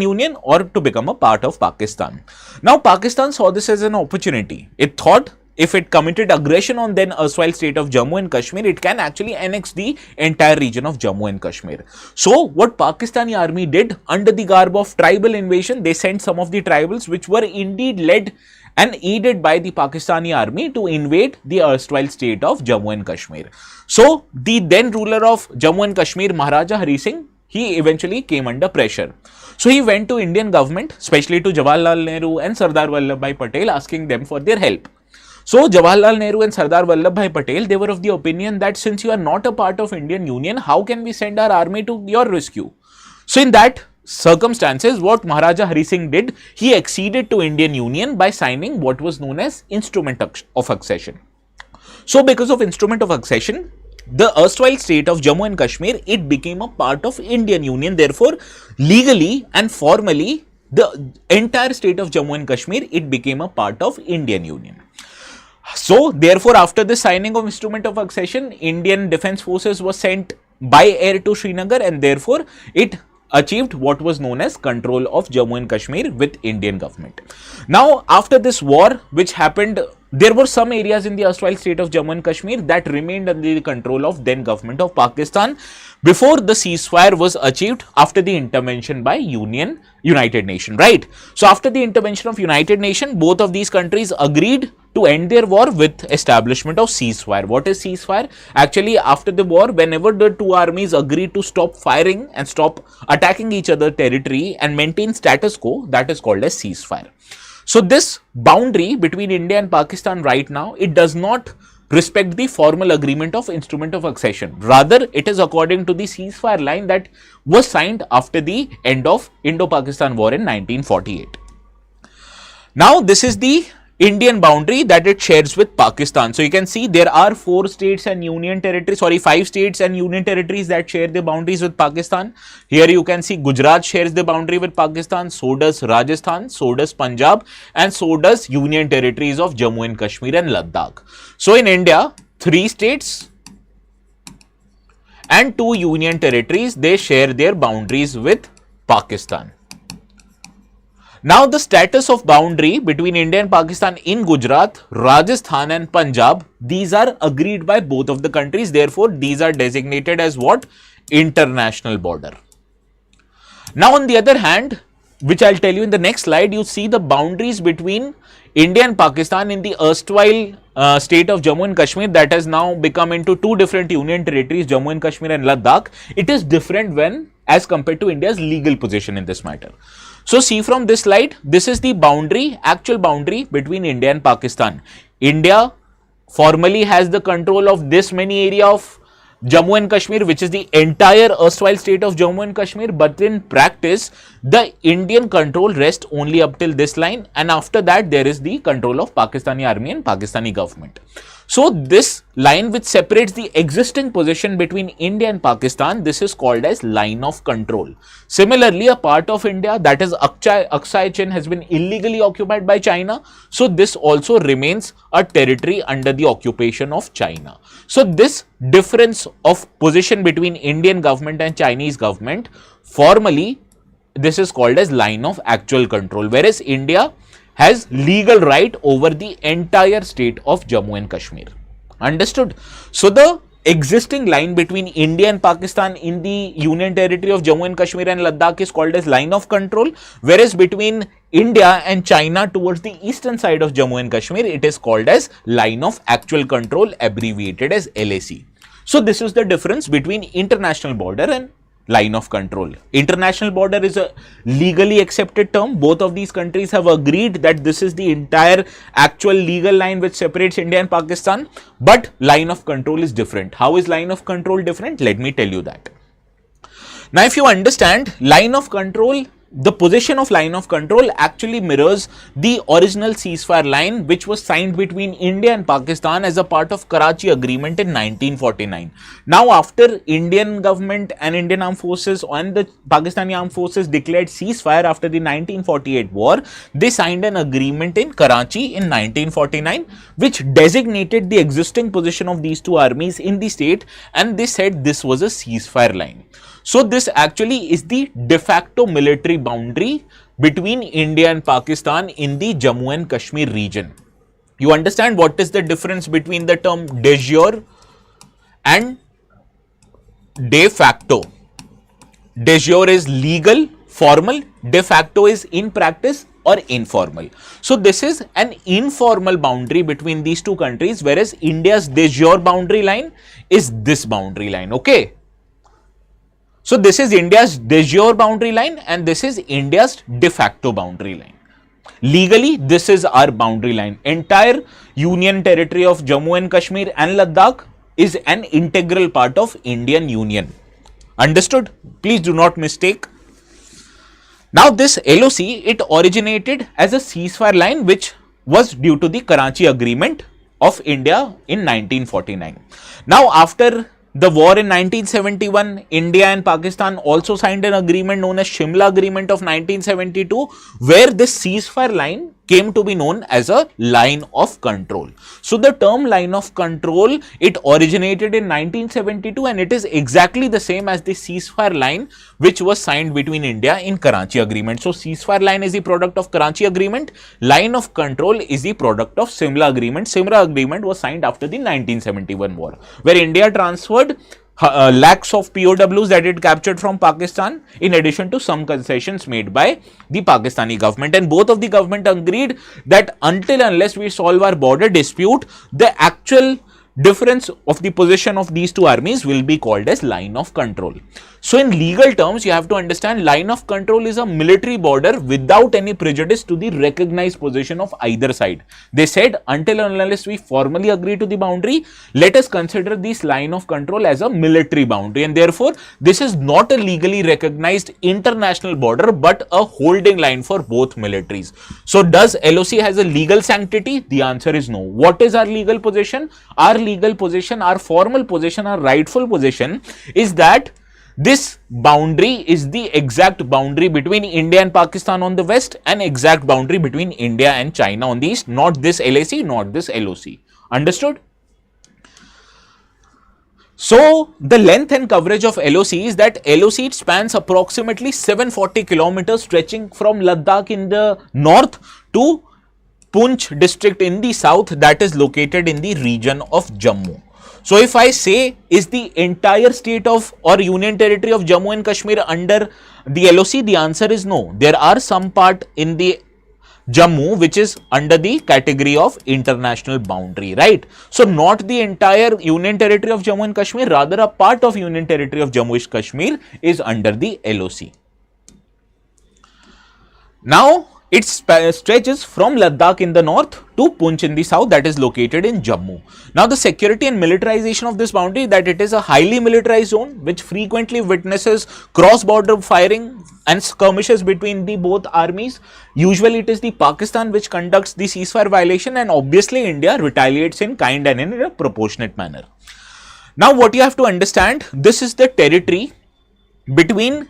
Union or to become a part of Pakistan. Now Pakistan saw this as an opportunity. It thought if it committed aggression on then erstwhile state of Jammu and Kashmir, it can actually annex the entire region of Jammu and Kashmir. So what Pakistani army did, under the garb of tribal invasion, they sent some of the tribals which were indeed led and aided by the Pakistani army to invade the erstwhile state of Jammu and Kashmir. So the then ruler of Jammu and Kashmir, Maharaja Hari Singh, he eventually came under pressure. So he went to Indian government, especially to Jawaharlal Nehru and Sardar Vallabhbhai Patel, asking them for their help. So Jawaharlal Nehru and Sardar Vallabhbhai Patel, they were of the opinion that since you are not a part of Indian Union, how can we send our army to your rescue? So in that circumstances, what Maharaja Hari Singh did, he acceded to Indian Union by signing what was known as Instrument of Accession. So because of Instrument of Accession, the erstwhile state of Jammu and Kashmir, it became a part of Indian Union. Therefore, legally and formally, the entire state of Jammu and Kashmir, it became a part of Indian Union. So therefore, after the signing of Instrument of Accession, Indian Defence Forces were sent by air to Srinagar, and therefore it achieved what was known as control of Jammu and Kashmir with Indian government. Now, after this war which happened, there were some areas in the erstwhile state of Jammu and Kashmir that remained under the control of then government of Pakistan before the ceasefire was achieved after the intervention by United Nations, right? So after the intervention of United Nations, both of these countries agreed to end their war with establishment of ceasefire. What is ceasefire? Actually, after the war, whenever the two armies agreed to stop firing and stop attacking each other's territory and maintain status quo, that is called as ceasefire. So this boundary between India and Pakistan right now, it does not respect the formal agreement of Instrument of Accession. Rather, it is according to the ceasefire line that was signed after the end of Indo-Pakistan War in 1948. Now, this is the Indian boundary that it shares with Pakistan. So you can see there are 5 states and union territories that share the boundaries with Pakistan. Here you can see Gujarat shares the boundary with Pakistan, so does Rajasthan, so does Punjab, and so does union territories of Jammu and Kashmir and Ladakh. So in India, 3 states and 2 union territories, they share their boundaries with Pakistan. Now, the status of boundary between India and Pakistan in Gujarat, Rajasthan and Punjab, these are agreed by both of the countries. Therefore, these are designated as what? International border. Now, on the other hand, which I'll tell you in the next slide, you see the boundaries between India and Pakistan in the erstwhile state of Jammu and Kashmir that has now become into 2 different union territories, Jammu and Kashmir and Ladakh. It is different when as compared to India's legal position in this matter. So see from this slide, this is the boundary, actual boundary between India and Pakistan. India formally has the control of this many area of Jammu and Kashmir, which is the entire erstwhile state of Jammu and Kashmir, but in practice, the Indian control rests only up till this line, and after that, there is the control of Pakistani army and Pakistani government. So this line which separates the existing position between India and Pakistan, this is called as line of control. Similarly, a part of India, that is Aksai Chin, has been illegally occupied by China. So this also remains a territory under the occupation of China. So this difference of position between Indian government and Chinese government, formally, this is called as line of actual control. Whereas India has legal right over the entire state of Jammu and Kashmir. Understood? So the existing line between India and Pakistan in the Union Territory of Jammu and Kashmir and Ladakh is called as line of control, whereas between India and China towards the eastern side of Jammu and Kashmir, it is called as line of actual control, abbreviated as LAC. So this is the difference between international border and line of control. International border is a legally accepted term. Both of these countries have agreed that this is the entire actual legal line which separates India and Pakistan, but line of control is different. How is line of control different? Let me tell you that. Now, if you understand, line of control, the position of line of control actually mirrors the original ceasefire line which was signed between India and Pakistan as a part of Karachi Agreement in 1949. Now, after Indian government and Indian armed forces and the Pakistani armed forces declared ceasefire after the 1948 war, they signed an agreement in Karachi in 1949 which designated the existing position of these two armies in the state, and they said this was a ceasefire line. So this actually is the de facto military boundary between India and Pakistan in the Jammu and Kashmir region. You understand what is the difference between the term de jure and de facto? De jure is legal, formal, de facto is in practice or informal. So this is an informal boundary between these two countries, whereas India's de jure boundary line is this boundary line, okay? So this is India's de jure boundary line and this is India's de facto boundary line. Legally, this is our boundary line. Entire Union Territory of Jammu and Kashmir and Ladakh is an integral part of Indian Union. Understood? Please do not mistake. Now this LOC, it originated as a ceasefire line which was due to the Karachi Agreement of India in 1949. Now after the war in 1971, India and Pakistan also signed an agreement known as Shimla Agreement of 1972, where this ceasefire line came to be known as a line of control. So the term line of control, it originated in 1972 and it is exactly the same as the ceasefire line which was signed between India in Karachi Agreement. So ceasefire line is the product of Karachi Agreement, line of control is the product of Shimla Agreement. Shimla Agreement was signed after the 1971 war, where India transferred lakhs of POWs that it captured from Pakistan, in addition to some concessions made by the Pakistani government, and both of the government agreed that until unless we solve our border dispute, the actual difference of the position of these two armies will be called as line of control. So in legal terms, you have to understand line of control is a military border without any prejudice to the recognized position of either side. They said until and unless we formally agree to the boundary, let us consider this line of control as a military boundary, and therefore this is not a legally recognized international border but a holding line for both militaries. So does LOC has a legal sanctity? The answer is no. What is our legal position? Our legal position, our formal position, our rightful position is that this boundary is the exact boundary between India and Pakistan on the west and exact boundary between India and China on the east, not this LAC, not this LOC. Understood? So the length and coverage of LOC is that LOC spans approximately 740 kilometers, stretching from Ladakh in the north to Poonch district in the south, that is located in the region of Jammu. So if I say, is the entire state of or Union Territory of Jammu and Kashmir under the LOC? The answer is no. There are some part in the Jammu which is under the category of international boundary, right? So not the entire Union Territory of Jammu and Kashmir, rather a part of Union Territory of Jammu and Kashmir is under the LOC. Now it stretches from Ladakh in the north to Poonch in the south, that is located in Jammu. Now the security and militarization of this boundary, that it is a highly militarized zone which frequently witnesses cross-border firing and skirmishes between the both armies. Usually it is the Pakistan which conducts the ceasefire violation, and obviously India retaliates in kind and in a proportionate manner. Now what you have to understand, this is the territory between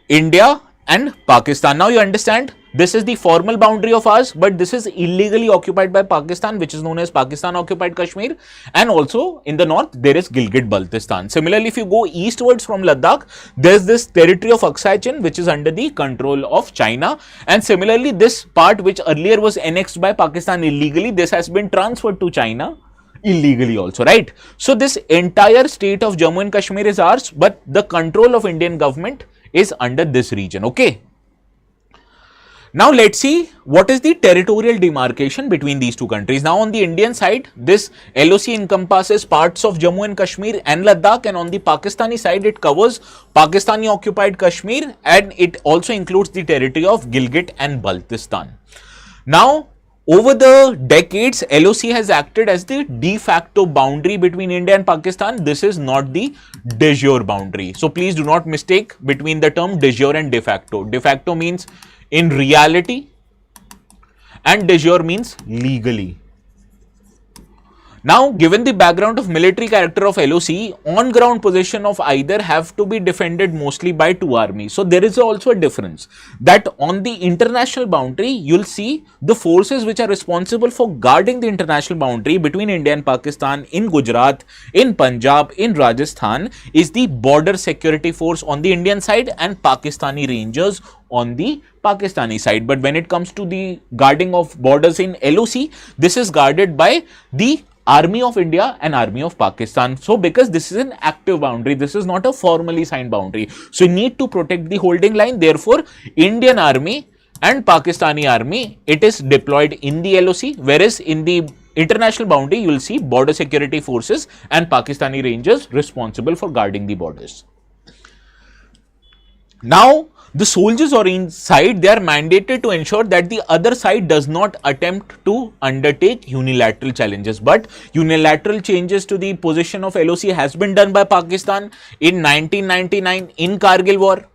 India and Pakistan. Now you understand This is the formal boundary of ours, but this is illegally occupied by Pakistan, which is known as Pakistan occupied Kashmir. And also in the north, there is Gilgit-Baltistan. Similarly, if you go eastwards from Ladakh, there's this territory of Aksai Chin, which is under the control of China. And similarly, this part which earlier was annexed by Pakistan illegally, this has been transferred to China illegally also, right? So this entire state of Jammu and Kashmir is ours, but the control of Indian government is under this region, okay? Now let's see what is the territorial demarcation between these two countries. Now on the Indian side, this LOC encompasses parts of Jammu and Kashmir and Ladakh, and on the Pakistani side, it covers Pakistani occupied Kashmir, and it also includes the territory of Gilgit and Baltistan. Now, over the decades, LOC has acted as the de facto boundary between India and Pakistan. This is not the de jure boundary. So please do not mistake between the term de jure and de facto. De facto means in reality and de jure means legally. Now, given the background of military character of LOC, on-ground position of either have to be defended mostly by two armies. So, there is also a difference that on the international boundary, you'll see the forces which are responsible for guarding the international boundary between India and Pakistan in Gujarat, in Punjab, in Rajasthan is the border security force on the Indian side and Pakistani Rangers on the Pakistani side. But when it comes to the guarding of borders in LOC, this is guarded by the Army of India and Army of Pakistan. So because this is an active boundary, this is not a formally signed boundary. So you need to protect the holding line. Therefore, Indian Army and Pakistani Army, it is deployed in the LOC, whereas in the international boundary, you will see border security forces and Pakistani Rangers responsible for guarding the borders. Now, the soldiers are inside, they are mandated to ensure that the other side does not attempt to undertake unilateral challenges. But unilateral changes to the position of LOC has been done by Pakistan in 1999 in Kargil war,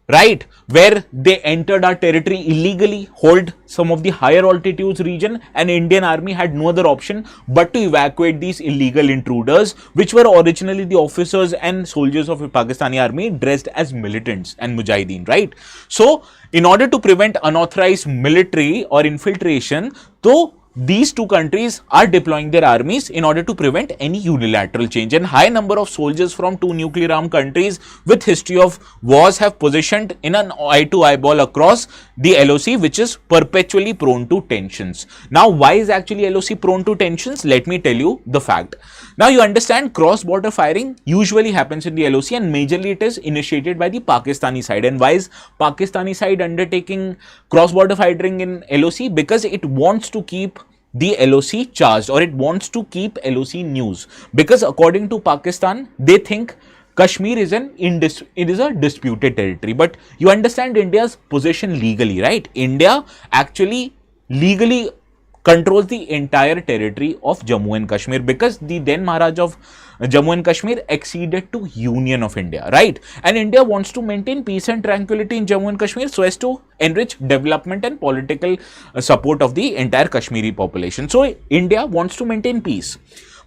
right, where they entered our territory illegally, hold some of the higher altitudes region, and Indian Army had no other option but to evacuate these illegal intruders, which were originally the officers and soldiers of the Pakistani Army dressed as militants and mujahideen, right? So, in order to prevent unauthorized military or infiltration, though these two countries are deploying their armies in order to prevent any unilateral change, and high number of soldiers from two nuclear armed countries with history of wars have positioned in an eye-to-eye ball across the LOC, which is perpetually prone to tensions. Now, why is actually LOC prone to tensions? Let me tell you the fact. Now, you understand cross-border firing usually happens in the LOC, and majorly it is initiated by the Pakistani side. And why is Pakistani side undertaking cross-border firing in LOC? Because it wants to keep the LOC charged, or it wants to keep LOC news, because according to Pakistan, they think Kashmir is a disputed territory. But you understand India's position legally, right? India actually legally controls the entire territory of Jammu and Kashmir, because the then Maharaj of Jammu and Kashmir acceded to Union of India, right? And India wants to maintain peace and tranquility in Jammu and Kashmir so as to enrich development and political support of the entire Kashmiri population. So India wants to maintain peace.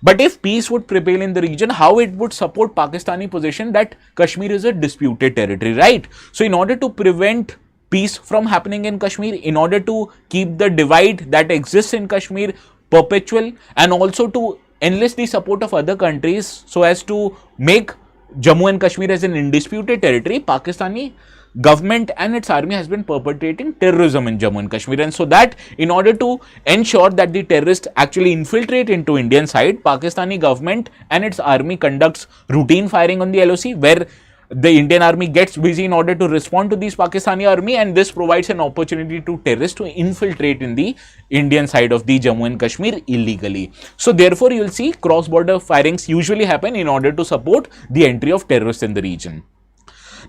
But if peace would prevail in the region, how it would support Pakistani position that Kashmir is a disputed territory, right? So in order to prevent peace from happening in Kashmir, in order to keep the divide that exists in Kashmir perpetual, and also to enlist the support of other countries so as to make Jammu and Kashmir as an undisputed territory, Pakistani government and its army has been perpetrating terrorism in Jammu and Kashmir. And so that in order to ensure that the terrorists actually infiltrate into Indian side, Pakistani government and its army conducts routine firing on the LOC, where the Indian army gets busy in order to respond to these Pakistani army, and this provides an opportunity to terrorists to infiltrate in the Indian side of the Jammu and Kashmir illegally. So therefore, you will see cross-border firings usually happen in order to support the entry of terrorists in the region.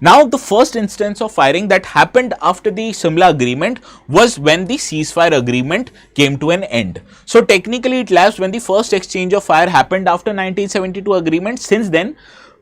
Now, the first instance of firing that happened after the Simla agreement was when the ceasefire agreement came to an end. So technically, it lapsed when the first exchange of fire happened after 1972 agreement. Since then,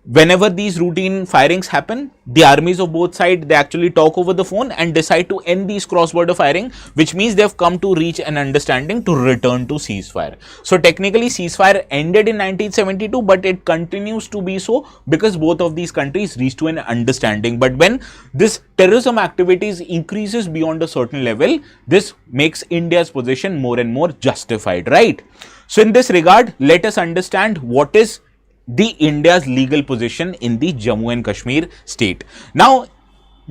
whenever these routine firings happen, the armies of both sides, they actually talk over the phone and decide to end these cross-border firing, which means they've come to reach an understanding to return to ceasefire. So technically ceasefire ended in 1972, but it continues to be so because both of these countries reached to an understanding. But when this terrorism activities increases beyond a certain level, this makes India's position more and more justified, right? So in this regard, let us understand what is the India's legal position in the Jammu and Kashmir state. Now,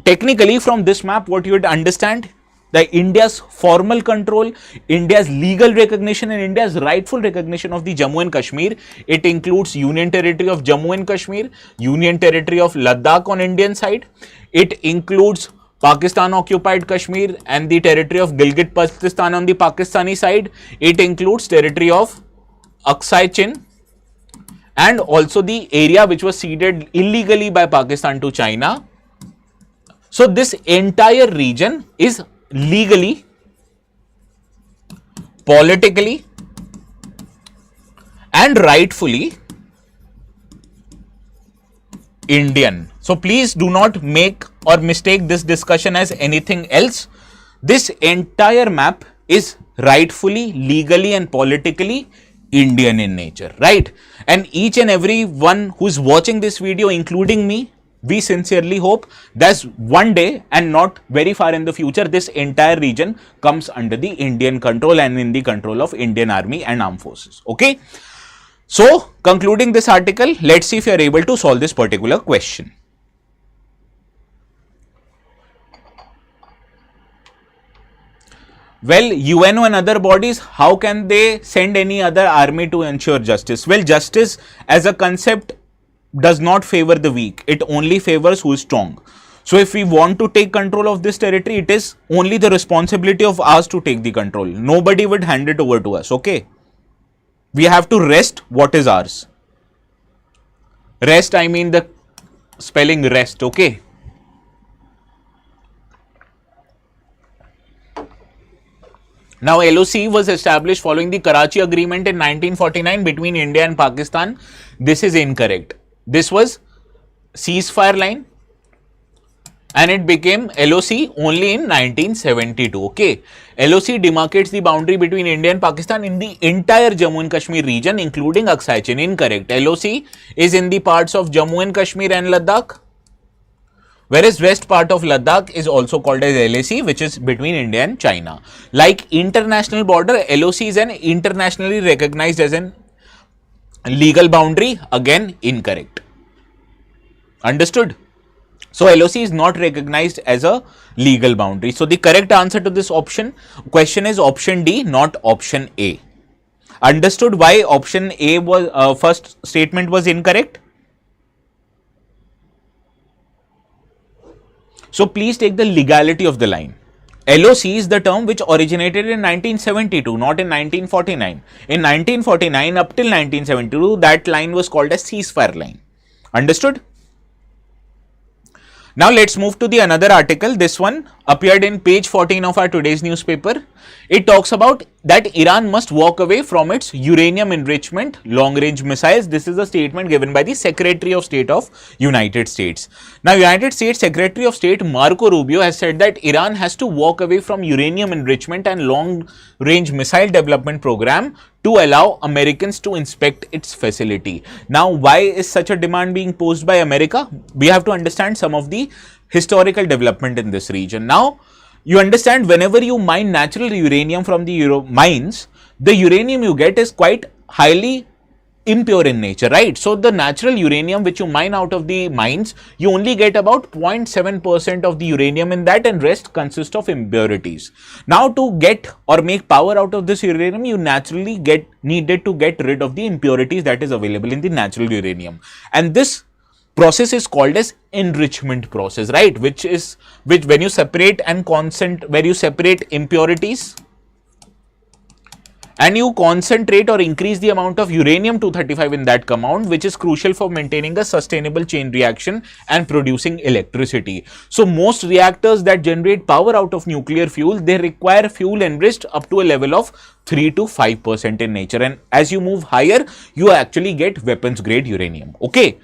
technically from this map, what you would understand, that India's formal control, India's legal recognition and India's rightful recognition of the Jammu and Kashmir, it includes Union Territory of Jammu and Kashmir, Union Territory of Ladakh on Indian side, it includes Pakistan occupied Kashmir and the territory of Gilgit-Baltistan on the Pakistani side, it includes territory of Aksai Chin, and also the area which was ceded illegally by Pakistan to China. So this entire region is legally, politically and rightfully Indian. So please do not make or mistake this discussion as anything else. This entire map is rightfully, legally and politically Indian in nature, right? And each and every one who's watching this video, including me, we sincerely hope that one day and not very far in the future, this entire region comes under the Indian control and in the control of Indian Army and Armed Forces, okay? So, concluding this article, let's see if you are able to solve this particular question. Well, UNO and other bodies, how can they send any other army to ensure justice? Well, justice as a concept does not favor the weak. It only favors who is strong. So, if we want to take control of this territory, it is only the responsibility of us to take the control. Nobody would hand it over to us, okay? We have to wrest what is ours. Rest, I mean the spelling rest, okay? Now, LOC was established following the Karachi Agreement in 1949 between India and Pakistan. This is incorrect. This was ceasefire line and it became LOC only in 1972, okay. LOC demarcates the boundary between India and Pakistan in the entire Jammu and Kashmir region, including Aksai Chin. Incorrect. LOC is in the parts of Jammu and Kashmir and Ladakh, whereas west part of Ladakh is also called as LAC, which is between India and China. Like international border, LOC is an internationally recognized as an legal boundary, again incorrect. Understood? So LOC is not recognized as a legal boundary. So the correct answer to this question is option D, not option A. Understood why option A was first statement was incorrect? So please take the legality of the line. LOC is the term which originated in 1972, not in 1949. In 1949 up till 1972, that line was called as ceasefire line. Understood? Now let's move to the another article. This one appeared in page 14 of our today's newspaper. It talks about that Iran must walk away from its uranium enrichment long-range missiles. This is a statement given by the Secretary of State of United States. Now, United States Secretary of State Marco Rubio has said that Iran has to walk away from uranium enrichment and long-range missile development program to allow Americans to inspect its facility. Now, why is such a demand being posed by America? We have to understand some of the historical development in this region. Now, you understand whenever you mine natural uranium from the mines, the uranium you get is quite highly impure in nature, right? So, the natural uranium which you mine out of the mines, you only get about 0.7% of the uranium in that, and rest consists of impurities. Now, to get or make power out of this uranium, you naturally needed to get rid of the impurities that is available in the natural uranium. And this process is called as enrichment process, right? Which when you separate and where you separate impurities and you concentrate or increase the amount of uranium-235 in that compound, which is crucial for maintaining a sustainable chain reaction and producing electricity. So most reactors that generate power out of nuclear fuel, they require fuel enriched up to a level of 3 to 5% in nature, and as you move higher, you actually get weapons grade uranium, okay?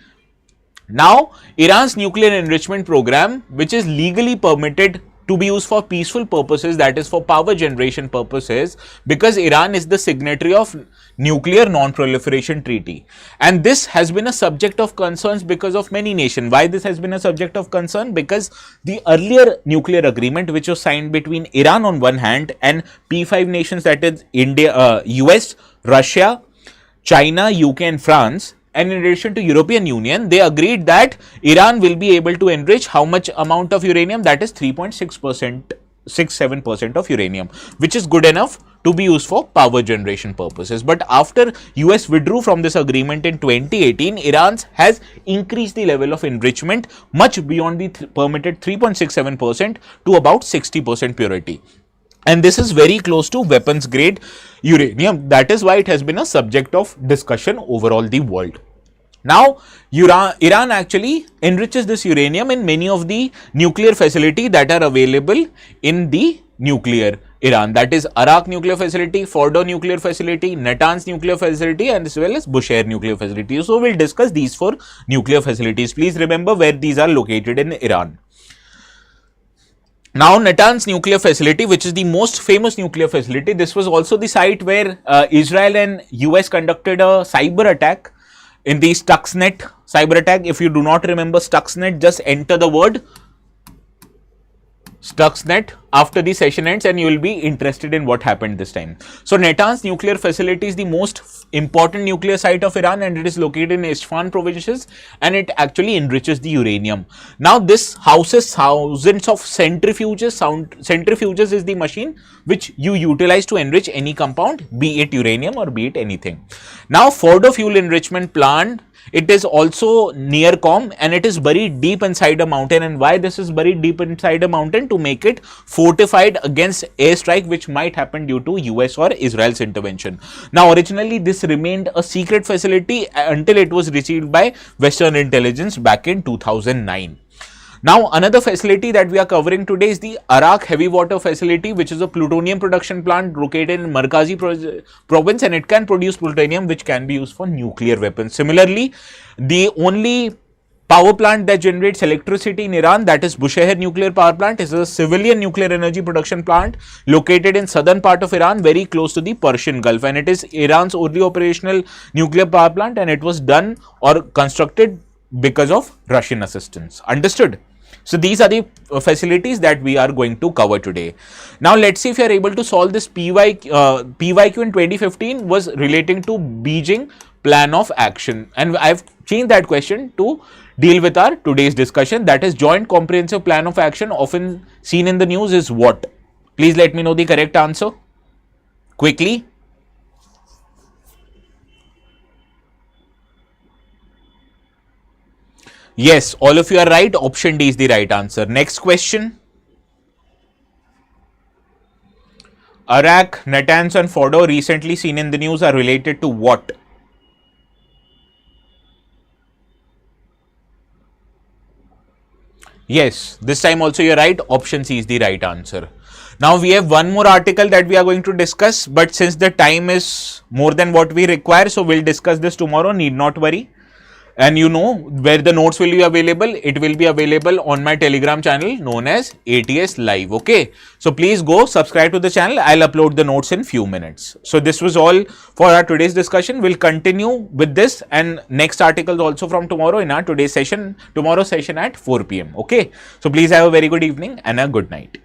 Now, Iran's nuclear enrichment program, which is legally permitted to be used for peaceful purposes, that is for power generation purposes, because Iran is the signatory of nuclear non-proliferation treaty, and this has been a subject of concerns because of many nations. Why this has been a subject of concern? Because the earlier nuclear agreement, which was signed between Iran on one hand and P5 nations, that is India, US, Russia, China, UK and France, and in addition to European Union, they agreed that Iran will be able to enrich how much amount of uranium? That is 3.67% of uranium, which is good enough to be used for power generation purposes. But after US withdrew from this agreement in 2018, Iran has increased the level of enrichment much beyond the permitted 3.67% to about 60% purity. And this is very close to weapons grade uranium. That is why it has been a subject of discussion overall the world. Now, Iran actually enriches this uranium in many of the nuclear facilities that are available in the nuclear Iran. That is Arak nuclear facility, Fordo nuclear facility, Natanz nuclear facility, and as well as Bushehr nuclear facility. So, we will discuss these 4 nuclear facilities. Please remember where these are located in Iran. Now, Natanz nuclear facility, which is the most famous nuclear facility, this was also the site where Israel and US conducted a cyber attack in the Stuxnet cyber attack. If you do not remember Stuxnet, just enter the word Stuxnet after the session ends and you will be interested in what happened this time. So, Natanz nuclear facility is the most important nuclear site of Iran, and it is located in Isfahan provinces, and it actually enriches the uranium. Now, this houses thousands of centrifuges. Centrifuges is the machine which you utilize to enrich any compound, be it uranium or be it anything. Now, Fordo fuel enrichment plant, it is also near Com, and it is buried deep inside a mountain. And why this is buried deep inside a mountain? To make it fortified against airstrike which might happen due to US or Israel's intervention. Now, originally this remained a secret facility until it was received by Western intelligence back in 2009. Now, another facility that we are covering today is the Arak heavy water facility, which is a plutonium production plant located in Markazi province, and it can produce plutonium which can be used for nuclear weapons. Similarly, the only power plant that generates electricity in Iran, that is Bushehr nuclear power plant, is a civilian nuclear energy production plant located in southern part of Iran, very close to the Persian Gulf, and it is Iran's only operational nuclear power plant, and it was done or constructed because of Russian assistance. Understood? So, these are the facilities that we are going to cover today. Now, let's see if you are able to solve this PYQ in 2015 was relating to Beijing plan of action, and I have changed that question to deal with our today's discussion, that is joint comprehensive plan of action often seen in the news is what? Please let me know the correct answer quickly. Yes, all of you are right. Option D is the right answer. Next question. Arak, Natanz and Fordo recently seen in the news are related to what? Yes, this time also you are right. Option C is the right answer. Now, we have one more article that we are going to discuss, but since the time is more than what we require, so we will discuss this tomorrow, need not worry. And you know where the notes will be available. It will be available on my Telegram channel known as ATS Live. Okay. So, please go subscribe to the channel. I'll upload the notes in few minutes. So, this was all for our today's discussion. We'll continue with this and next articles also from tomorrow in our tomorrow's session at 4 p.m. Okay. So, please have a very good evening and a good night.